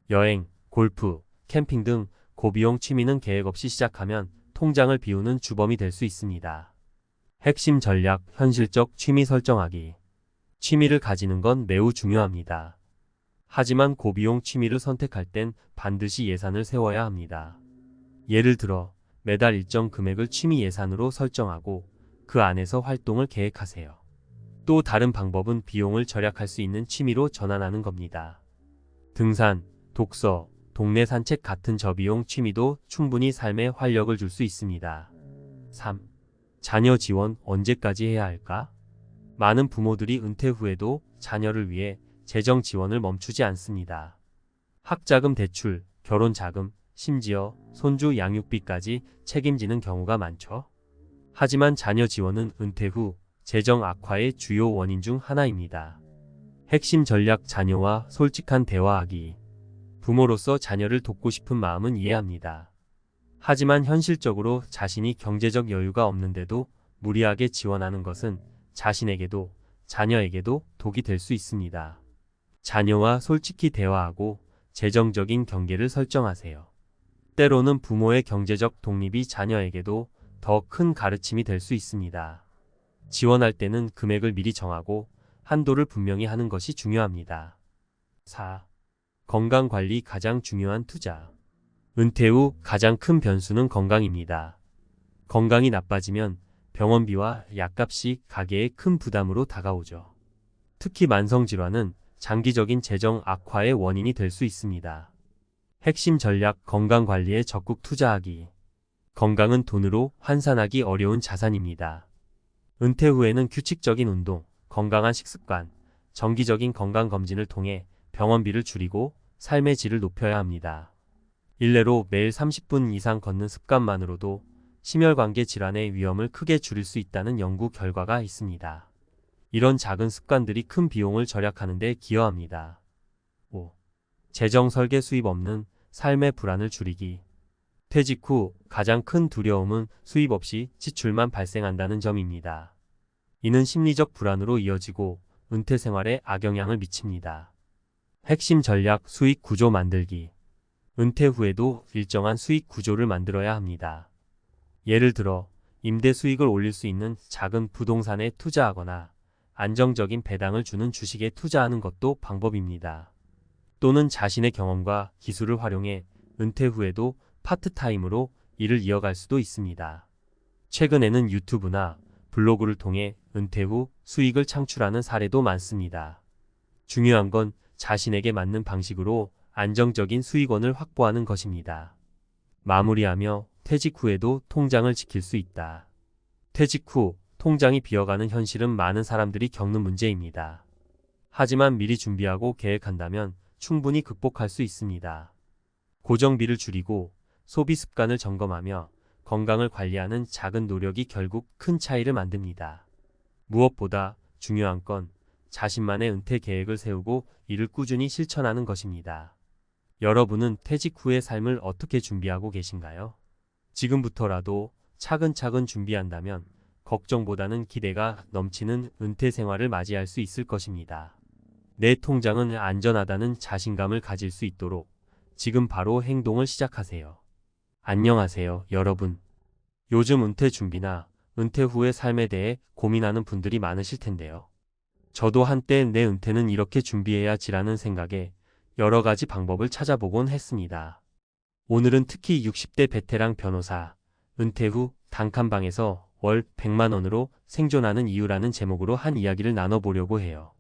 여행, 골프, 캠핑 등 고비용 취미는 계획 없이 시작하면 통장을 비우는 주범이 될 수 있습니다. 핵심 전략, 현실적 취미 설정하기. 취미를 가지는 건 매우 중요합니다. 하지만 고비용 취미를 선택할 땐 반드시 예산을 세워야 합니다. 예를 들어 매달 일정 금액을 취미 예산으로 설정하고 그 안에서 활동을 계획하세요. 또 다른 방법은 비용을 절약할 수 있는 취미로 전환하는 겁니다. 등산, 독서, 동네 산책 같은 저비용 취미도 충분히 삶에 활력을 줄 수 있습니다. 3. 자녀 지원 언제까지 해야 할까? 많은 부모들이 은퇴 후에도 자녀를 위해 재정 지원을 멈추지 않습니다. 학자금 대출, 결혼 자금, 심지어 손주 양육비까지 책임지는 경우가 많죠. 하지만 자녀 지원은 은퇴 후 재정 악화의 주요 원인 중 하나입니다. 핵심 전략, 자녀와 솔직한 대화하기. 부모로서 자녀를 돕고 싶은 마음은 이해합니다. 하지만 현실적으로 자신이 경제적 여유가 없는데도 무리하게 지원하는 것은 자신에게도 자녀에게도 독이 될 수 있습니다. 자녀와 솔직히 대화하고 재정적인 경계를 설정하세요. 때로는 부모의 경제적 독립이 자녀에게도 더 큰 가르침이 될 수 있습니다. 지원할 때는 금액을 미리 정하고 한도를 분명히 하는 것이 중요합니다. 4. 건강관리 가장 중요한 투자. 은퇴 후 가장 큰 변수는 건강입니다. 건강이 나빠지면 병원비와 약값이 가계에 큰 부담으로 다가오죠. 특히 만성질환은 장기적인 재정 악화의 원인이 될 수 있습니다. 핵심 전략, 건강관리에 적극 투자하기. 건강은 돈으로 환산하기 어려운 자산입니다. 은퇴 후에는 규칙적인 운동, 건강한 식습관, 정기적인 건강검진을 통해 병원비를 줄이고 삶의 질을 높여야 합니다. 일례로 매일 30분 이상 걷는 습관만으로도 심혈관계 질환의 위험을 크게 줄일 수 있다는 연구 결과가 있습니다. 이런 작은 습관들이 큰 비용을 절약하는 데 기여합니다. 5. 재정 설계, 수입 없는 삶의 불안을 줄이기. 퇴직 후 가장 큰 두려움은 수입 없이 지출만 발생한다는 점입니다. 이는 심리적 불안으로 이어지고 은퇴 생활에 악영향을 미칩니다. 핵심 전략, 수익 구조 만들기. 은퇴 후에도 일정한 수익 구조를 만들어야 합니다. 예를 들어 임대 수익을 올릴 수 있는 작은 부동산에 투자하거나 안정적인 배당을 주는 주식에 투자하는 것도 방법입니다. 또는 자신의 경험과 기술을 활용해 은퇴 후에도 파트타임으로 일을 이어갈 수도 있습니다. 최근에는 유튜브나 블로그를 통해 은퇴 후 수익을 창출하는 사례도 많습니다. 중요한 건 자신에게 맞는 방식으로 안정적인 수익원을 확보하는 것입니다. 마무리하며 퇴직 후에도 통장을 지킬 수 있다. 퇴직 후 통장이 비어가는 현실은 많은 사람들이 겪는 문제입니다. 하지만 미리 준비하고 계획한다면 충분히 극복할 수 있습니다. 고정비를 줄이고 소비 습관을 점검하며 건강을 관리하는 작은 노력이 결국 큰 차이를 만듭니다. 무엇보다 중요한 건 자신만의 은퇴 계획을 세우고 이를 꾸준히 실천하는 것입니다. 여러분은 퇴직 후의 삶을 어떻게 준비하고 계신가요? 지금부터라도 차근차근 준비한다면 걱정보다는 기대가 넘치는 은퇴 생활을 맞이할 수 있을 것입니다. 내 통장은 안전하다는 자신감을 가질 수 있도록 지금 바로 행동을 시작하세요. 안녕하세요, 여러분. 요즘 은퇴 준비나 은퇴 후의 삶에 대해 고민하는 분들이 많으실 텐데요. 저도 한때 내 은퇴는 이렇게 준비해야지라는 생각에 여러 가지 방법을 찾아보곤 했습니다. 오늘은 특히 60대 베테랑 변호사, 은퇴 후 단칸방에서 월 100만 원으로 생존하는 이유라는 제목으로 한 이야기를 나눠보려고 해요.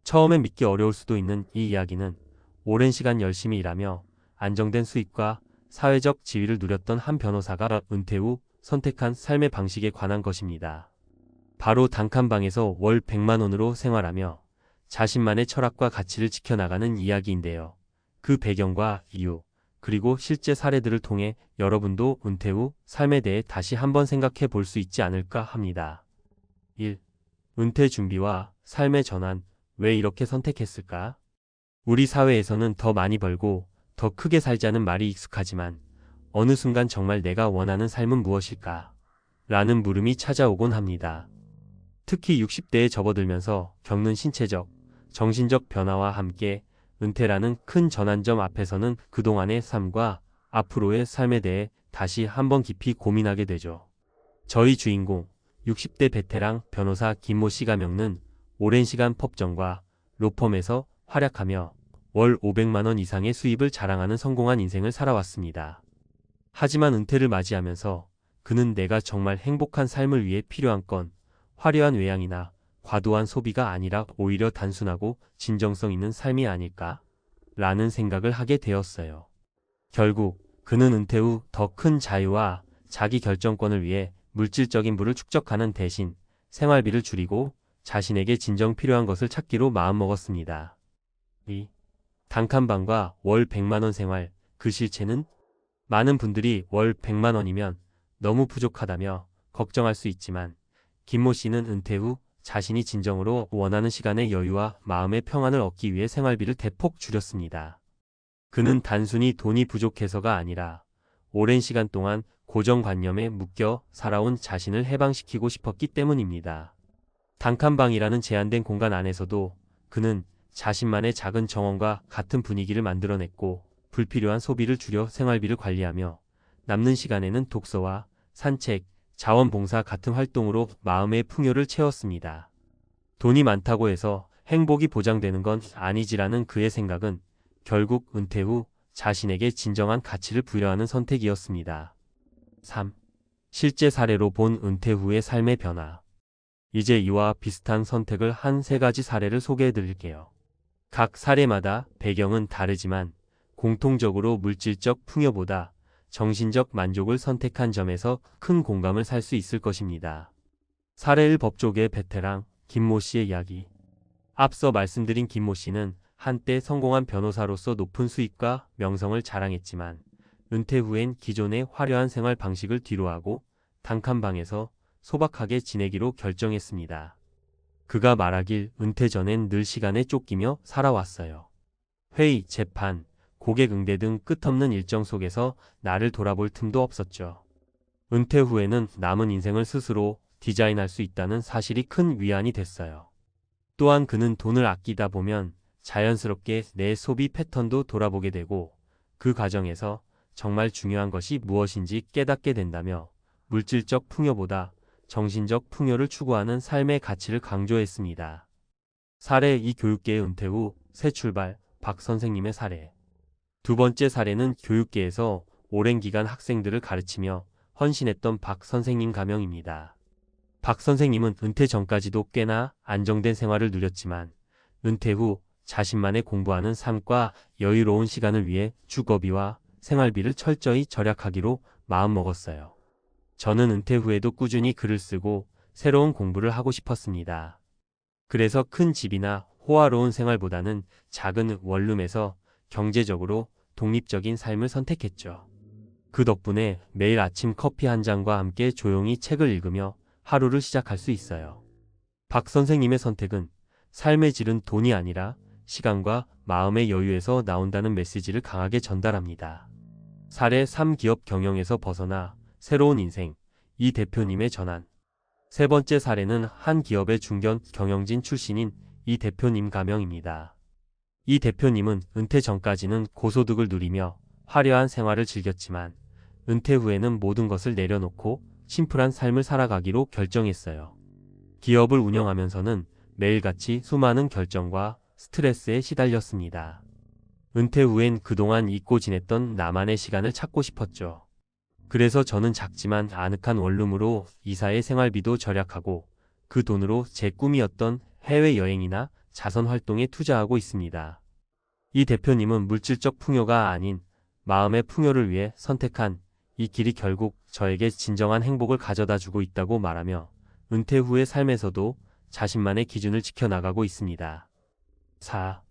처음엔 믿기 어려울 수도 있는 이 이야기는 오랜 시간 열심히 일하며 안정된 수입과 사회적 지위를 누렸던 한 변호사가 은퇴 후 선택한 삶의 방식에 관한 것입니다. 바로 단칸방에서 월 100만 원으로 생활하며 자신만의 철학과 가치를 지켜나가는 이야기인데요. 그 배경과 이유, 그리고 실제 사례들을 통해 여러분도 은퇴 후 삶에 대해 다시 한번 생각해 볼 수 있지 않을까 합니다. 1. 은퇴 준비와 삶의 전환, 왜 이렇게 선택했을까? 우리 사회에서는 더 많이 벌고 더 크게 살자는 말이 익숙하지만 어느 순간 정말 내가 원하는 삶은 무엇일까? 라는 물음이 찾아오곤 합니다. 특히 60대에 접어들면서 겪는 신체적, 정신적 변화와 함께 은퇴라는 큰 전환점 앞에서는 그동안의 삶과 앞으로의 삶에 대해 다시 한번 깊이 고민하게 되죠. 저희 주인공, 60대 베테랑 변호사 김모 씨가 겪는 오랜 시간 법정과 로펌에서 활약하며 월 500만 원 이상의 수입을 자랑하는 성공한 인생을 살아왔습니다. 하지만 은퇴를 맞이하면서 그는 내가 정말 행복한 삶을 위해 필요한 건 화려한 외양이나 과도한 소비가 아니라 오히려 단순하고 진정성 있는 삶이 아닐까? 라는 생각을 하게 되었어요. 결국 그는 은퇴 후 더 큰 자유와 자기 결정권을 위해 물질적인 부를 축적하는 대신 생활비를 줄이고 자신에게 진정 필요한 것을 찾기로 마음먹었습니다. 2. 단칸방과 월 100만 원 생활, 그 실체는? 많은 분들이 월 100만 원이면 너무 부족하다며 걱정할 수 있지만 김모 씨는 은퇴 후 자신이 진정으로 원하는 시간의 여유와 마음의 평안을 얻기 위해 생활비를 대폭 줄였습니다. 그는 단순히 돈이 부족해서가 아니라 오랜 시간 동안 고정관념에 묶여 살아온 자신을 해방시키고 싶었기 때문입니다. 단칸방이라는 제한된 공간 안에서도 그는 자신만의 작은 정원과 같은 분위기를 만들어냈고 불필요한 소비를 줄여 생활비를 관리하며 남는 시간에는 독서와 산책, 자원봉사 같은 활동으로 마음의 풍요를 채웠습니다. 돈이 많다고 해서 행복이 보장되는 건 아니지라는 그의 생각은 결국 은퇴 후 자신에게 진정한 가치를 부여하는 선택이었습니다. 3. 실제 사례로 본 은퇴 후의 삶의 변화. 이제 이와 비슷한 선택을 한 3가지 사례를 소개해 드릴게요. 각 사례마다 배경은 다르지만 공통적으로 물질적 풍요보다 정신적 만족을 선택한 점에서 큰 공감을 살 수 있을 것입니다. 사례 1. 법조계 베테랑 김모 씨의 이야기. 앞서 말씀드린 김모 씨는 한때 성공한 변호사로서 높은 수입과 명성을 자랑했지만 은퇴 후엔 기존의 화려한 생활 방식을 뒤로하고 단칸방에서 소박하게 지내기로 결정했습니다. 그가 말하길 은퇴 전엔 늘 시간에 쫓기며 살아왔어요. 회의, 재판, 고객 응대 등 끝없는 일정 속에서 나를 돌아볼 틈도 없었죠. 은퇴 후에는 남은 인생을 스스로 디자인할 수 있다는 사실이 큰 위안이 됐어요. 또한 그는 돈을 아끼다 보면 자연스럽게 내 소비 패턴도 돌아보게 되고 그 과정에서 정말 중요한 것이 무엇인지 깨닫게 된다며 물질적 풍요보다 정신적 풍요를 추구하는 삶의 가치를 강조했습니다. 사례 2. 교육계의 은퇴 후 새 출발, 박 선생님의 사례. 두 번째 사례는 교육계에서 오랜 기간 학생들을 가르치며 헌신했던 박 선생님 가명입니다. 박 선생님은 은퇴 전까지도 꽤나 안정된 생활을 누렸지만 은퇴 후 자신만의 공부하는 삶과 여유로운 시간을 위해 주거비와 생활비를 철저히 절약하기로 마음먹었어요. 저는 은퇴 후에도 꾸준히 글을 쓰고 새로운 공부를 하고 싶었습니다. 그래서 큰 집이나 호화로운 생활보다는 작은 원룸에서 경제적으로 독립적인 삶을 선택했죠. 그 덕분에 매일 아침 커피 한 잔과 함께 조용히 책을 읽으며 하루를 시작할 수 있어요. 박 선생님의 선택은 삶의 질은 돈이 아니라 시간과 마음의 여유에서 나온다는 메시지를 강하게 전달합니다. 사례 3. 기업 경영에서 벗어나 새로운 인생, 이 대표님의 전환. 세 번째 사례는 한 기업의 중견 경영진 출신인 이 대표님 가명입니다. 이 대표님은 은퇴 전까지는 고소득을 누리며 화려한 생활을 즐겼지만 은퇴 후에는 모든 것을 내려놓고 심플한 삶을 살아가기로 결정했어요. 기업을 운영하면서는 매일같이 수많은 결정과 스트레스에 시달렸습니다. 은퇴 후엔 그동안 잊고 지냈던 나만의 시간을 찾고 싶었죠. 그래서 저는 작지만 아늑한 원룸으로 이사의 생활비도 절약하고 그 돈으로 제 꿈이었던 해외여행이나 자선 활동에 투자하고 있습니다. 이 대표님은 물질적 풍요가 아닌 마음의 풍요를 위해 선택한 이 길이 결국 저에게 진정한 행복을 가져다 주고 있다고 말하며 은퇴 후의 삶에서도 자신만의 기준을 지켜나가고 있습니다. 4.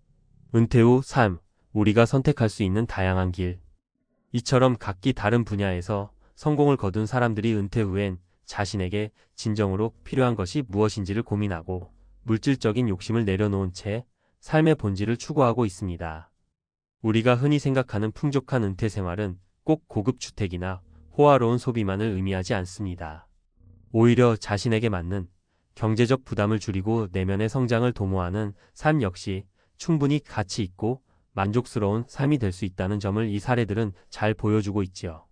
은퇴 후 삶. 우리가 선택할 수 있는 다양한 길. 이처럼 각기 다른 분야에서 성공을 거둔 사람들이 은퇴 후엔 자신에게 진정으로 필요한 것이 무엇인지를 고민하고 물질적인 욕심을 내려놓은 채 삶의 본질을 추구하고 있습니다. 우리가 흔히 생각하는 풍족한 은퇴 생활은 꼭 고급 주택이나 호화로운 소비만을 의미하지 않습니다. 오히려 자신에게 맞는 경제적 부담을 줄이고 내면의 성장을 도모하는 삶 역시 충분히 가치 있고 만족스러운 삶이 될 수 있다는 점을 이 사례들은 잘 보여주고 있지요.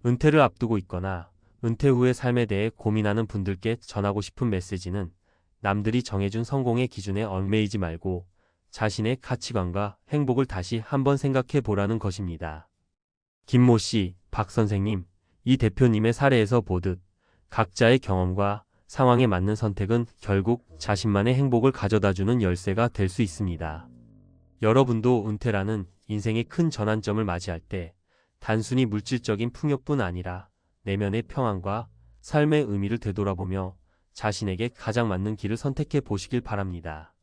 은퇴를 앞두고 있거나 은퇴 후의 삶에 대해 고민하는 분들께 전하고 싶은 메시지는 남들이 정해준 성공의 기준에 얽매이지 말고 자신의 가치관과 행복을 다시 한번 생각해 보라는 것입니다. 김모 씨, 박 선생님, 이 대표님의 사례에서 보듯 각자의 경험과 상황에 맞는 선택은 결국 자신만의 행복을 가져다주는 열쇠가 될 수 있습니다. 여러분도 은퇴라는 인생의 큰 전환점을 맞이할 때 단순히 물질적인 풍요뿐 아니라 내면의 평안과 삶의 의미를 되돌아보며 자신에게 가장 맞는 길을 선택해 보시길 바랍니다.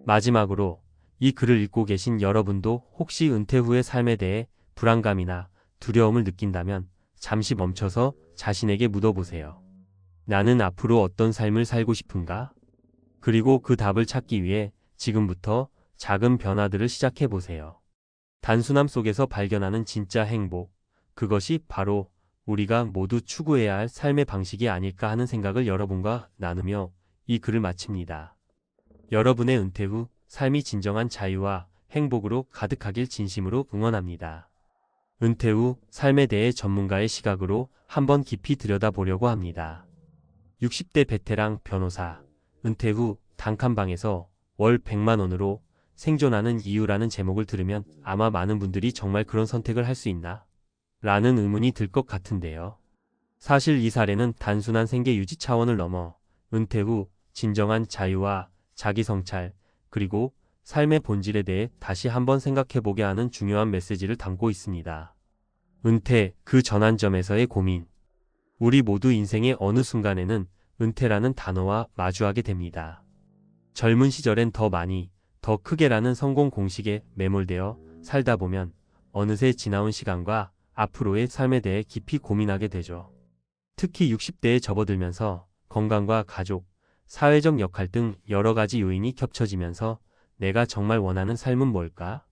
마지막으로 이 글을 읽고 계신 여러분도 혹시 은퇴 후의 삶에 대해 불안감이나 두려움을 느낀다면 잠시 멈춰서 자신에게 묻어보세요. 나는 앞으로 어떤 삶을 살고 싶은가? 그리고 그 답을 찾기 위해 지금부터 작은 변화들을 시작해 보세요. 단순함 속에서 발견하는 진짜 행복, 그것이 바로 우리가 모두 추구해야 할 삶의 방식이 아닐까 하는 생각을 여러분과 나누며 이 글을 마칩니다. 여러분의 은퇴 후 삶이 진정한 자유와 행복으로 가득하길 진심으로 응원합니다. 은퇴 후 삶에 대해 전문가의 시각으로 한번 깊이 들여다보려고 합니다. 60대 베테랑 변호사, 은퇴 후 단칸방에서 월 100만 원으로 생존하는 이유라는 제목을 들으면 아마 많은 분들이 정말 그런 선택을 할 수 있나? 라는 의문이 들 것 같은데요. 사실 이 사례는 단순한 생계 유지 차원을 넘어 은퇴 후 진정한 자유와 자기 성찰, 그리고 삶의 본질에 대해 다시 한번 생각해보게 하는 중요한 메시지를 담고 있습니다. 은퇴, 그 전환점에서의 고민. 우리 모두 인생의 어느 순간에는 은퇴라는 단어와 마주하게 됩니다. 젊은 시절엔 더 많이, 더 크게라는 성공 공식에 매몰되어 살다 보면 어느새 지나온 시간과 앞으로의 삶에 대해 깊이 고민하게 되죠. 특히 60대에 접어들면서 건강과 가족, 사회적 역할 등 여러 가지 요인이 겹쳐지면서 내가 정말 원하는 삶은 뭘까?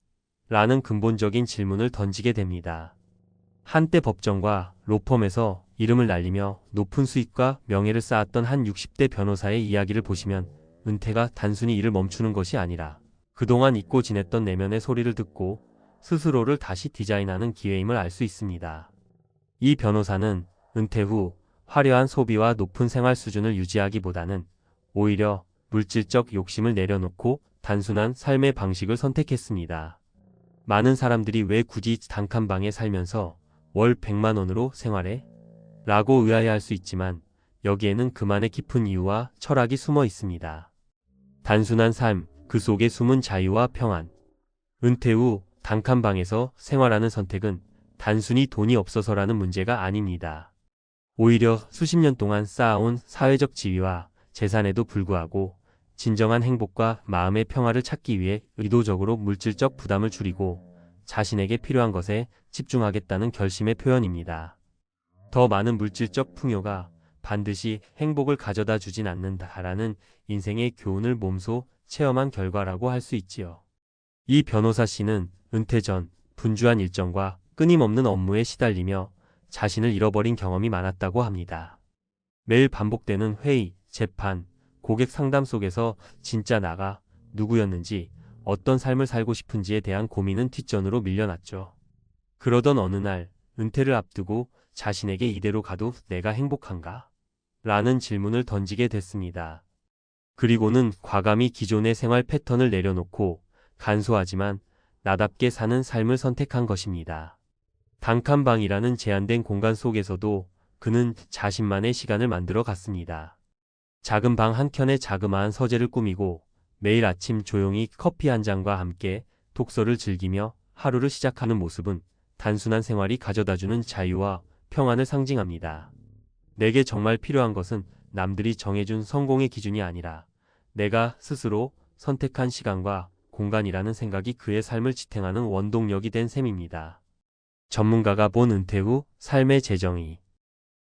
라는 근본적인 질문을 던지게 됩니다. 한때 법정과 로펌에서 이름을 날리며 높은 수익과 명예를 쌓았던 한 60대 변호사의 이야기를 보시면 은퇴가 단순히 일을 멈추는 것이 아니라 그동안 잊고 지냈던 내면의 소리를 듣고 스스로를 다시 디자인하는 기회임을 알 수 있습니다. 이 변호사는 은퇴 후 화려한 소비와 높은 생활 수준을 유지하기보다는 오히려 물질적 욕심을 내려놓고 단순한 삶의 방식을 선택했습니다. 많은 사람들이 왜 굳이 단칸방에 살면서 월 100만 원으로 생활해? 라고 의아해할 수 있지만 여기에는 그만의 깊은 이유와 철학이 숨어 있습니다. 단순한 삶, 그 속에 숨은 자유와 평안. 은퇴 후 단칸방에서 생활하는 선택은 단순히 돈이 없어서라는 문제가 아닙니다. 오히려 수십 년 동안 쌓아온 사회적 지위와 재산에도 불구하고 진정한 행복과 마음의 평화를 찾기 위해 의도적으로 물질적 부담을 줄이고 자신에게 필요한 것에 집중하겠다는 결심의 표현입니다. 더 많은 물질적 풍요가 반드시 행복을 가져다 주진 않는다라는 인생의 교훈을 몸소 체험한 결과라고 할 수 있지요. 이 변호사 씨는 은퇴 전 분주한 일정과 끊임없는 업무에 시달리며 자신을 잃어버린 경험이 많았다고 합니다. 매일 반복되는 회의, 재판, 고객 상담 속에서 진짜 나가 누구였는지, 어떤 삶을 살고 싶은지에 대한 고민은 뒷전으로 밀려났죠. 그러던 어느 날 은퇴를 앞두고 자신에게 이대로 가도 내가 행복한가? 라는 질문을 던지게 됐습니다. 그리고는 과감히 기존의 생활 패턴을 내려놓고 간소하지만 나답게 사는 삶을 선택한 것입니다. 단칸방이라는 제한된 공간 속에서도 그는 자신만의 시간을 만들어 갔습니다. 작은 방 한켠에 자그마한 서재를 꾸미고 매일 아침 조용히 커피 한 잔과 함께 독서를 즐기며 하루를 시작하는 모습은 단순한 생활이 가져다주는 자유와 평안을 상징합니다. 내게 정말 필요한 것은 남들이 정해준 성공의 기준이 아니라 내가 스스로 선택한 시간과 공간이라는 생각이 그의 삶을 지탱하는 원동력이 된 셈입니다. 전문가가 본 은퇴 후 삶의 재정의.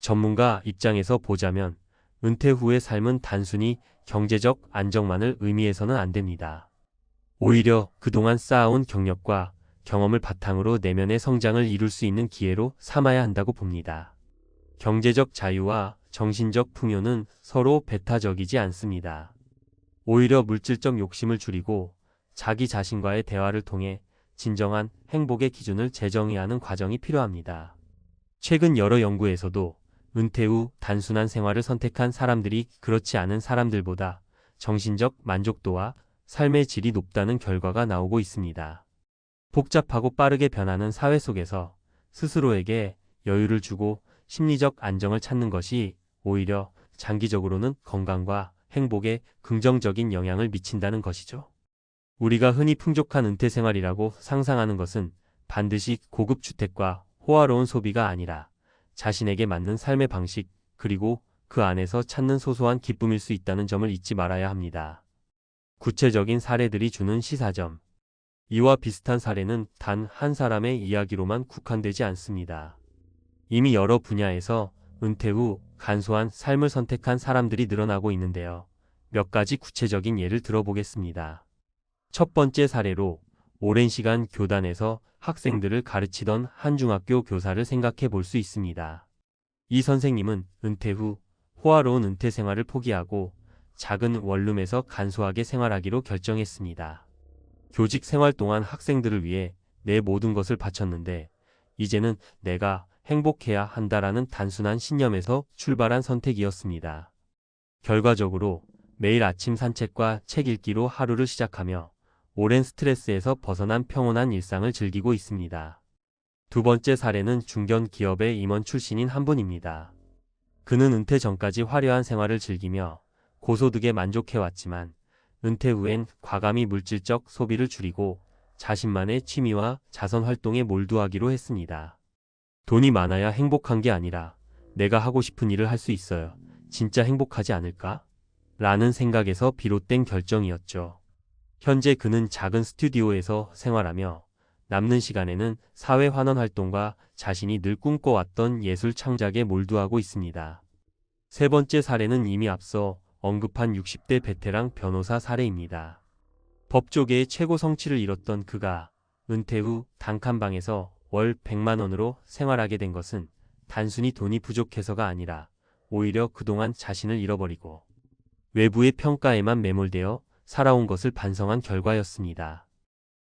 전문가 입장에서 보자면 은퇴 후의 삶은 단순히 경제적 안정만을 의미해서는 안 됩니다. 오히려 그동안 쌓아온 경력과 경험을 바탕으로 내면의 성장을 이룰 수 있는 기회로 삼아야 한다고 봅니다. 경제적 자유와 정신적 풍요는 서로 배타적이지 않습니다. 오히려 물질적 욕심을 줄이고 자기 자신과의 대화를 통해 진정한 행복의 기준을 재정의하는 과정이 필요합니다. 최근 여러 연구에서도 은퇴 후 단순한 생활을 선택한 사람들이 그렇지 않은 사람들보다 정신적 만족도와 삶의 질이 높다는 결과가 나오고 있습니다. 복잡하고 빠르게 변하는 사회 속에서 스스로에게 여유를 주고 심리적 안정을 찾는 것이 오히려 장기적으로는 건강과 행복에 긍정적인 영향을 미친다는 것이죠. 우리가 흔히 풍족한 은퇴 생활이라고 상상하는 것은 반드시 고급 주택과 호화로운 소비가 아니라 자신에게 맞는 삶의 방식 그리고 그 안에서 찾는 소소한 기쁨일 수 있다는 점을 잊지 말아야 합니다. 구체적인 사례들이 주는 시사점. 이와 비슷한 사례는 단 한 사람의 이야기로만 국한되지 않습니다. 이미 여러 분야에서 은퇴 후 간소한 삶을 선택한 사람들이 늘어나고 있는데요. 몇 가지 구체적인 예를 들어보겠습니다. 첫 번째 사례로 오랜 시간 교단에서 학생들을 가르치던 한 중학교 교사를 생각해 볼 수 있습니다. 이 선생님은 은퇴 후 호화로운 은퇴 생활을 포기하고 작은 원룸에서 간소하게 생활하기로 결정했습니다. 교직 생활 동안 학생들을 위해 내 모든 것을 바쳤는데 이제는 내가 행복해야 한다라는 단순한 신념에서 출발한 선택이었습니다. 결과적으로 매일 아침 산책과 책 읽기로 하루를 시작하며 오랜 스트레스에서 벗어난 평온한 일상을 즐기고 있습니다. 두 번째 사례는 중견 기업의 임원 출신인 한 분입니다. 그는 은퇴 전까지 화려한 생활을 즐기며 고소득에 만족해왔지만 은퇴 후엔 과감히 물질적 소비를 줄이고 자신만의 취미와 자선 활동에 몰두하기로 했습니다. 돈이 많아야 행복한 게 아니라 내가 하고 싶은 일을 할 수 있어요. 진짜 행복하지 않을까? 라는 생각에서 비롯된 결정이었죠. 현재 그는 작은 스튜디오에서 생활하며 남는 시간에는 사회 환원 활동과 자신이 늘 꿈꿔왔던 예술 창작에 몰두하고 있습니다. 세 번째 사례는 이미 앞서 언급한 60대 베테랑 변호사 사례입니다. 법조계의 최고 성취를 이뤘던 그가 은퇴 후 단칸방에서 월 100만 원으로 생활하게 된 것은 단순히 돈이 부족해서가 아니라 오히려 그동안 자신을 잃어버리고 외부의 평가에만 매몰되어 살아온 것을 반성한 결과였습니다.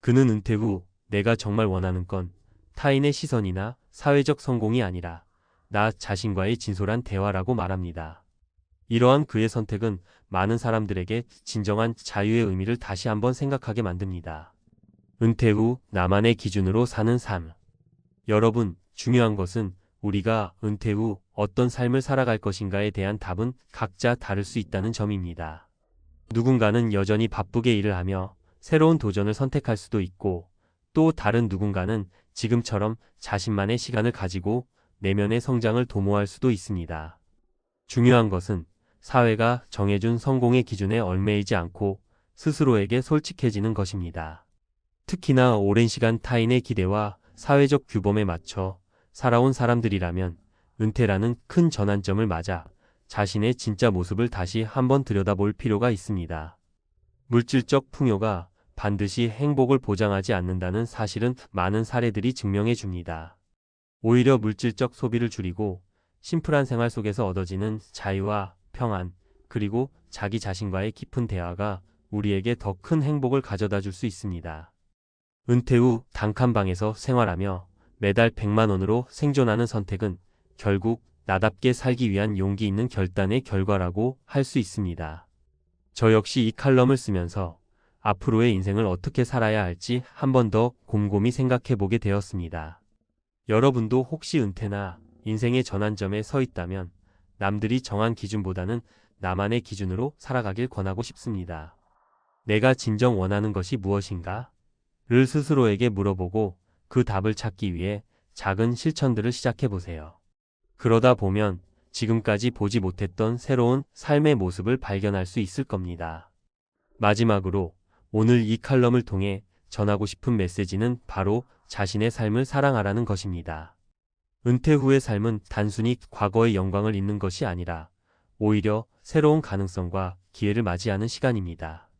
그는 은퇴 후 내가 정말 원하는 건 타인의 시선이나 사회적 성공이 아니라 나 자신과의 진솔한 대화라고 말합니다. 이러한 그의 선택은 많은 사람들에게 진정한 자유의 의미를 다시 한번 생각하게 만듭니다. 은퇴 후 나만의 기준으로 사는 삶. 여러분, 중요한 것은 우리가 은퇴 후 어떤 삶을 살아갈 것인가에 대한 답은 각자 다를 수 있다는 점입니다. 누군가는 여전히 바쁘게 일을 하며 새로운 도전을 선택할 수도 있고 또 다른 누군가는 지금처럼 자신만의 시간을 가지고 내면의 성장을 도모할 수도 있습니다. 중요한 것은 사회가 정해준 성공의 기준에 얽매이지 않고 스스로에게 솔직해지는 것입니다. 특히나 오랜 시간 타인의 기대와 사회적 규범에 맞춰 살아온 사람들이라면 은퇴라는 큰 전환점을 맞아 자신의 진짜 모습을 다시 한번 들여다볼 필요가 있습니다. 물질적 풍요가 반드시 행복을 보장하지 않는다는 사실은 많은 사례들이 증명해 줍니다. 오히려 물질적 소비를 줄이고 심플한 생활 속에서 얻어지는 자유와 평안, 그리고 자기 자신과의 깊은 대화가 우리에게 더 큰 행복을 가져다 줄 수 있습니다. 은퇴 후 단칸방에서 생활하며 매달 100만 원으로 생존하는 선택은 결국 나답게 살기 위한 용기 있는 결단의 결과라고 할 수 있습니다. 저 역시 이 칼럼을 쓰면서 앞으로의 인생을 어떻게 살아야 할지 한 번 더 곰곰이 생각해 보게 되었습니다. 여러분도 혹시 은퇴나 인생의 전환점에 서 있다면 남들이 정한 기준보다는 나만의 기준으로 살아가길 권하고 싶습니다. 내가 진정 원하는 것이 무엇인가? 를 스스로에게 물어보고 그 답을 찾기 위해 작은 실천들을 시작해 보세요. 그러다 보면 지금까지 보지 못했던 새로운 삶의 모습을 발견할 수 있을 겁니다. 마지막으로 오늘 이 칼럼을 통해 전하고 싶은 메시지는 바로 자신의 삶을 사랑하라는 것입니다. 은퇴 후의 삶은 단순히 과거의 영광을 잇는 것이 아니라 오히려 새로운 가능성과 기회를 맞이하는 시간입니다.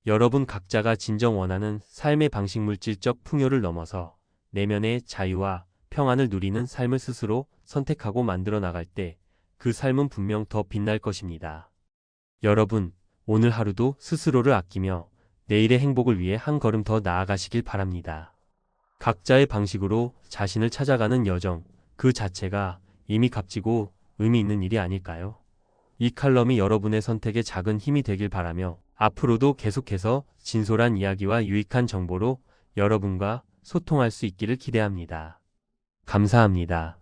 여러분 각자가 진정 원하는 삶의 방식 물질적 풍요를 넘어서 내면의 자유와 평안을 누리는 삶을 스스로 선택하고 만들어 나갈 때 그 삶은 분명 더 빛날 것입니다. 여러분, 오늘 하루도 스스로를 아끼며 내일의 행복을 위해 한 걸음 더 나아가시길 바랍니다. 각자의 방식으로 자신을 찾아가는 여정, 그 자체가 이미 값지고 의미 있는 일이 아닐까요? 이 칼럼이 여러분의 선택에 작은 힘이 되길 바라며 앞으로도 계속해서 진솔한 이야기와 유익한 정보로 여러분과 소통할 수 있기를 기대합니다. 감사합니다.